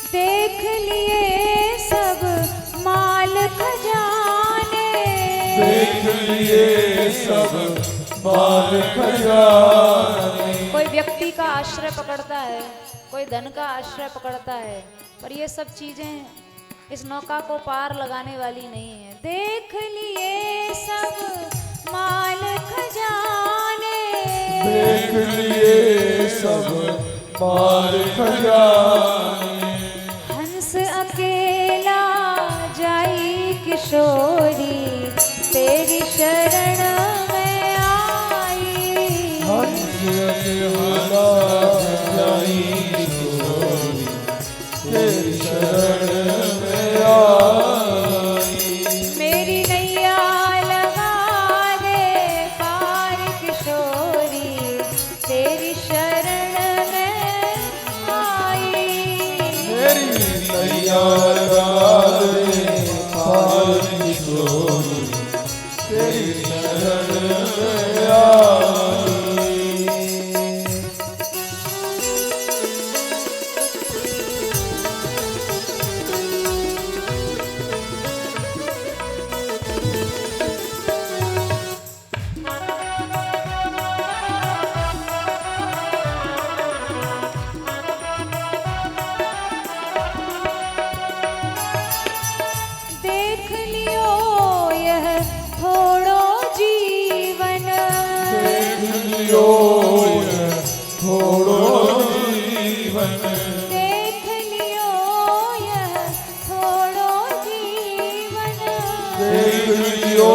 देख लिए सब माल खजाने, देख लिए सब माल खजाने। कोई व्यक्ति का आश्रय पकड़ता है, कोई धन का आश्रय पकड़ता है, पर ये सब चीजें इस नौका को पार लगाने वाली नहीं है। देख लिए सब माल खजाने, देख लिए सब माल खजाने। हंस अकेला जाई किशोरी तेरी शरण में आई। हंस अकेला जाई किशोरी तेरी शरण में आई। मेरी नैया लगा दे पार किशोरी तेरी शरण में आई। मेरी नैया लगा दे पार किशोरी तेरी शरण में आई। देख लियो यह थोड़ो जीवन, देख लियो यह थोड़ो जीवन। देख लियो यह थोड़ो जीवन, देख लियो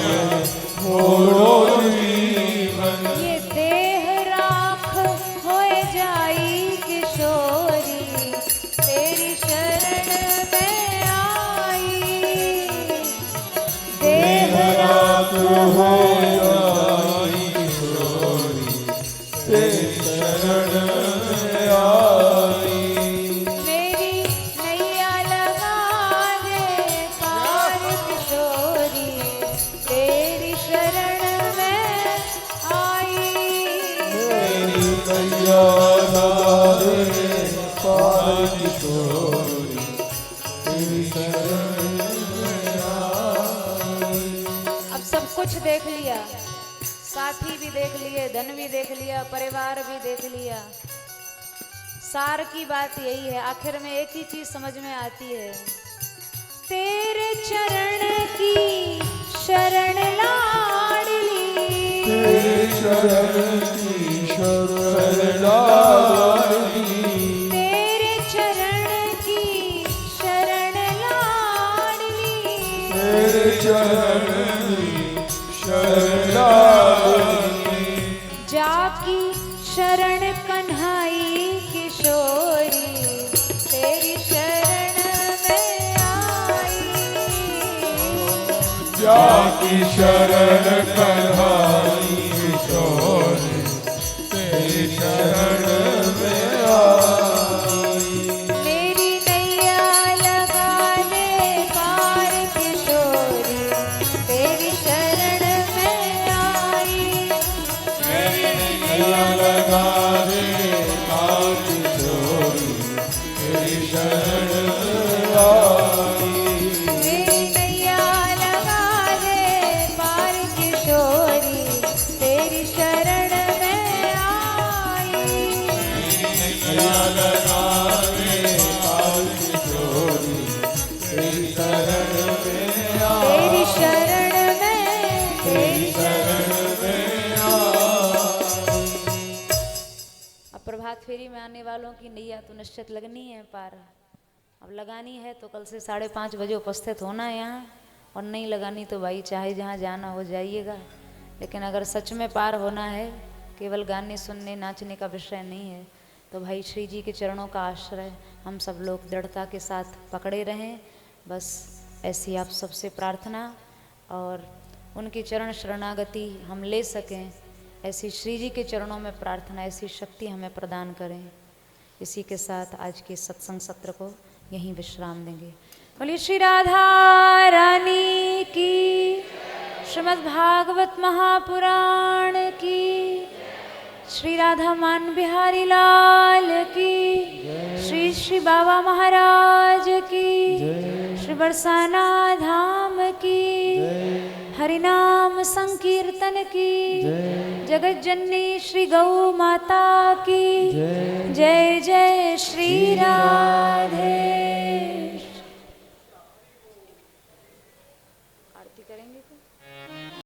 यह थोड़ो जीवन। ये देह राख होए जाई किशोरी तेरी शरण में आई। देह राख हो जाई किशोरी तेरी शरण में आई। मेरी नैया लगा दे पार किशोरी तेरी शरण में आई। मेरी नैया लगा दे पार किशोरी तेरी शरण में आई। अब सब कुछ देख लिया, साथी भी देख लिए, धन भी देख लिया, परिवार भी देख लिया। सार की बात यही है, आखिर में एक ही चीज समझ में आती है, तेरे चरण की शरण लाडली, तेरे चरण की शरण लाडली। तेरे चरण की शरण लाडली, तेरे चरण की शरण लाडली। जाकी शरण कन्हाई किशोरी तेरी शरण में जाकी शरण कन्हाई किशोरी तेरी शरण में आई। मेरी नैया लगा दे पार किशोरी तेरी शरण में आई। मेरी नैया लगा दे पार किशोरी तेरी शरण में आई। मेरी नैया लगा दे पार किशोरी तेरी शरण में आई। नैया लगा दे पार किशोरी तेरी शरण में आई। तेरी शरण में तेरी शरण में अब प्रभात फेरी में आने वालों की नैया तो निश्चित लगनी है पार। अब लगानी है तो कल से 5:30 बजे उपस्थित होना है यहाँ, और नहीं लगानी तो भाई चाहे जहाँ जाना हो जाइएगा। लेकिन अगर सच में पार होना है, केवल गाने सुनने नाचने का विषय नहीं है, तो भाई श्री जी के चरणों का आश्रय हम सब लोग दृढ़ता के साथ पकड़े रहें। बस ऐसी आप सबसे प्रार्थना, और उनकी चरण शरणागति हम ले सकें, ऐसी श्री जी के चरणों में प्रार्थना, ऐसी शक्ति हमें प्रदान करें। इसी के साथ आज के सत्संग सत्र को यहीं विश्राम देंगे। बोलिए श्री राधा रानी की, श्रीमद् भागवत महापुराण की, श्री राधा मान बिहारी लाल की, श्री श्री बाबा महाराज की, श्री बरसाना धाम की, हरिनाम संकीर्तन की, जगत जननी श्री गौ माता की।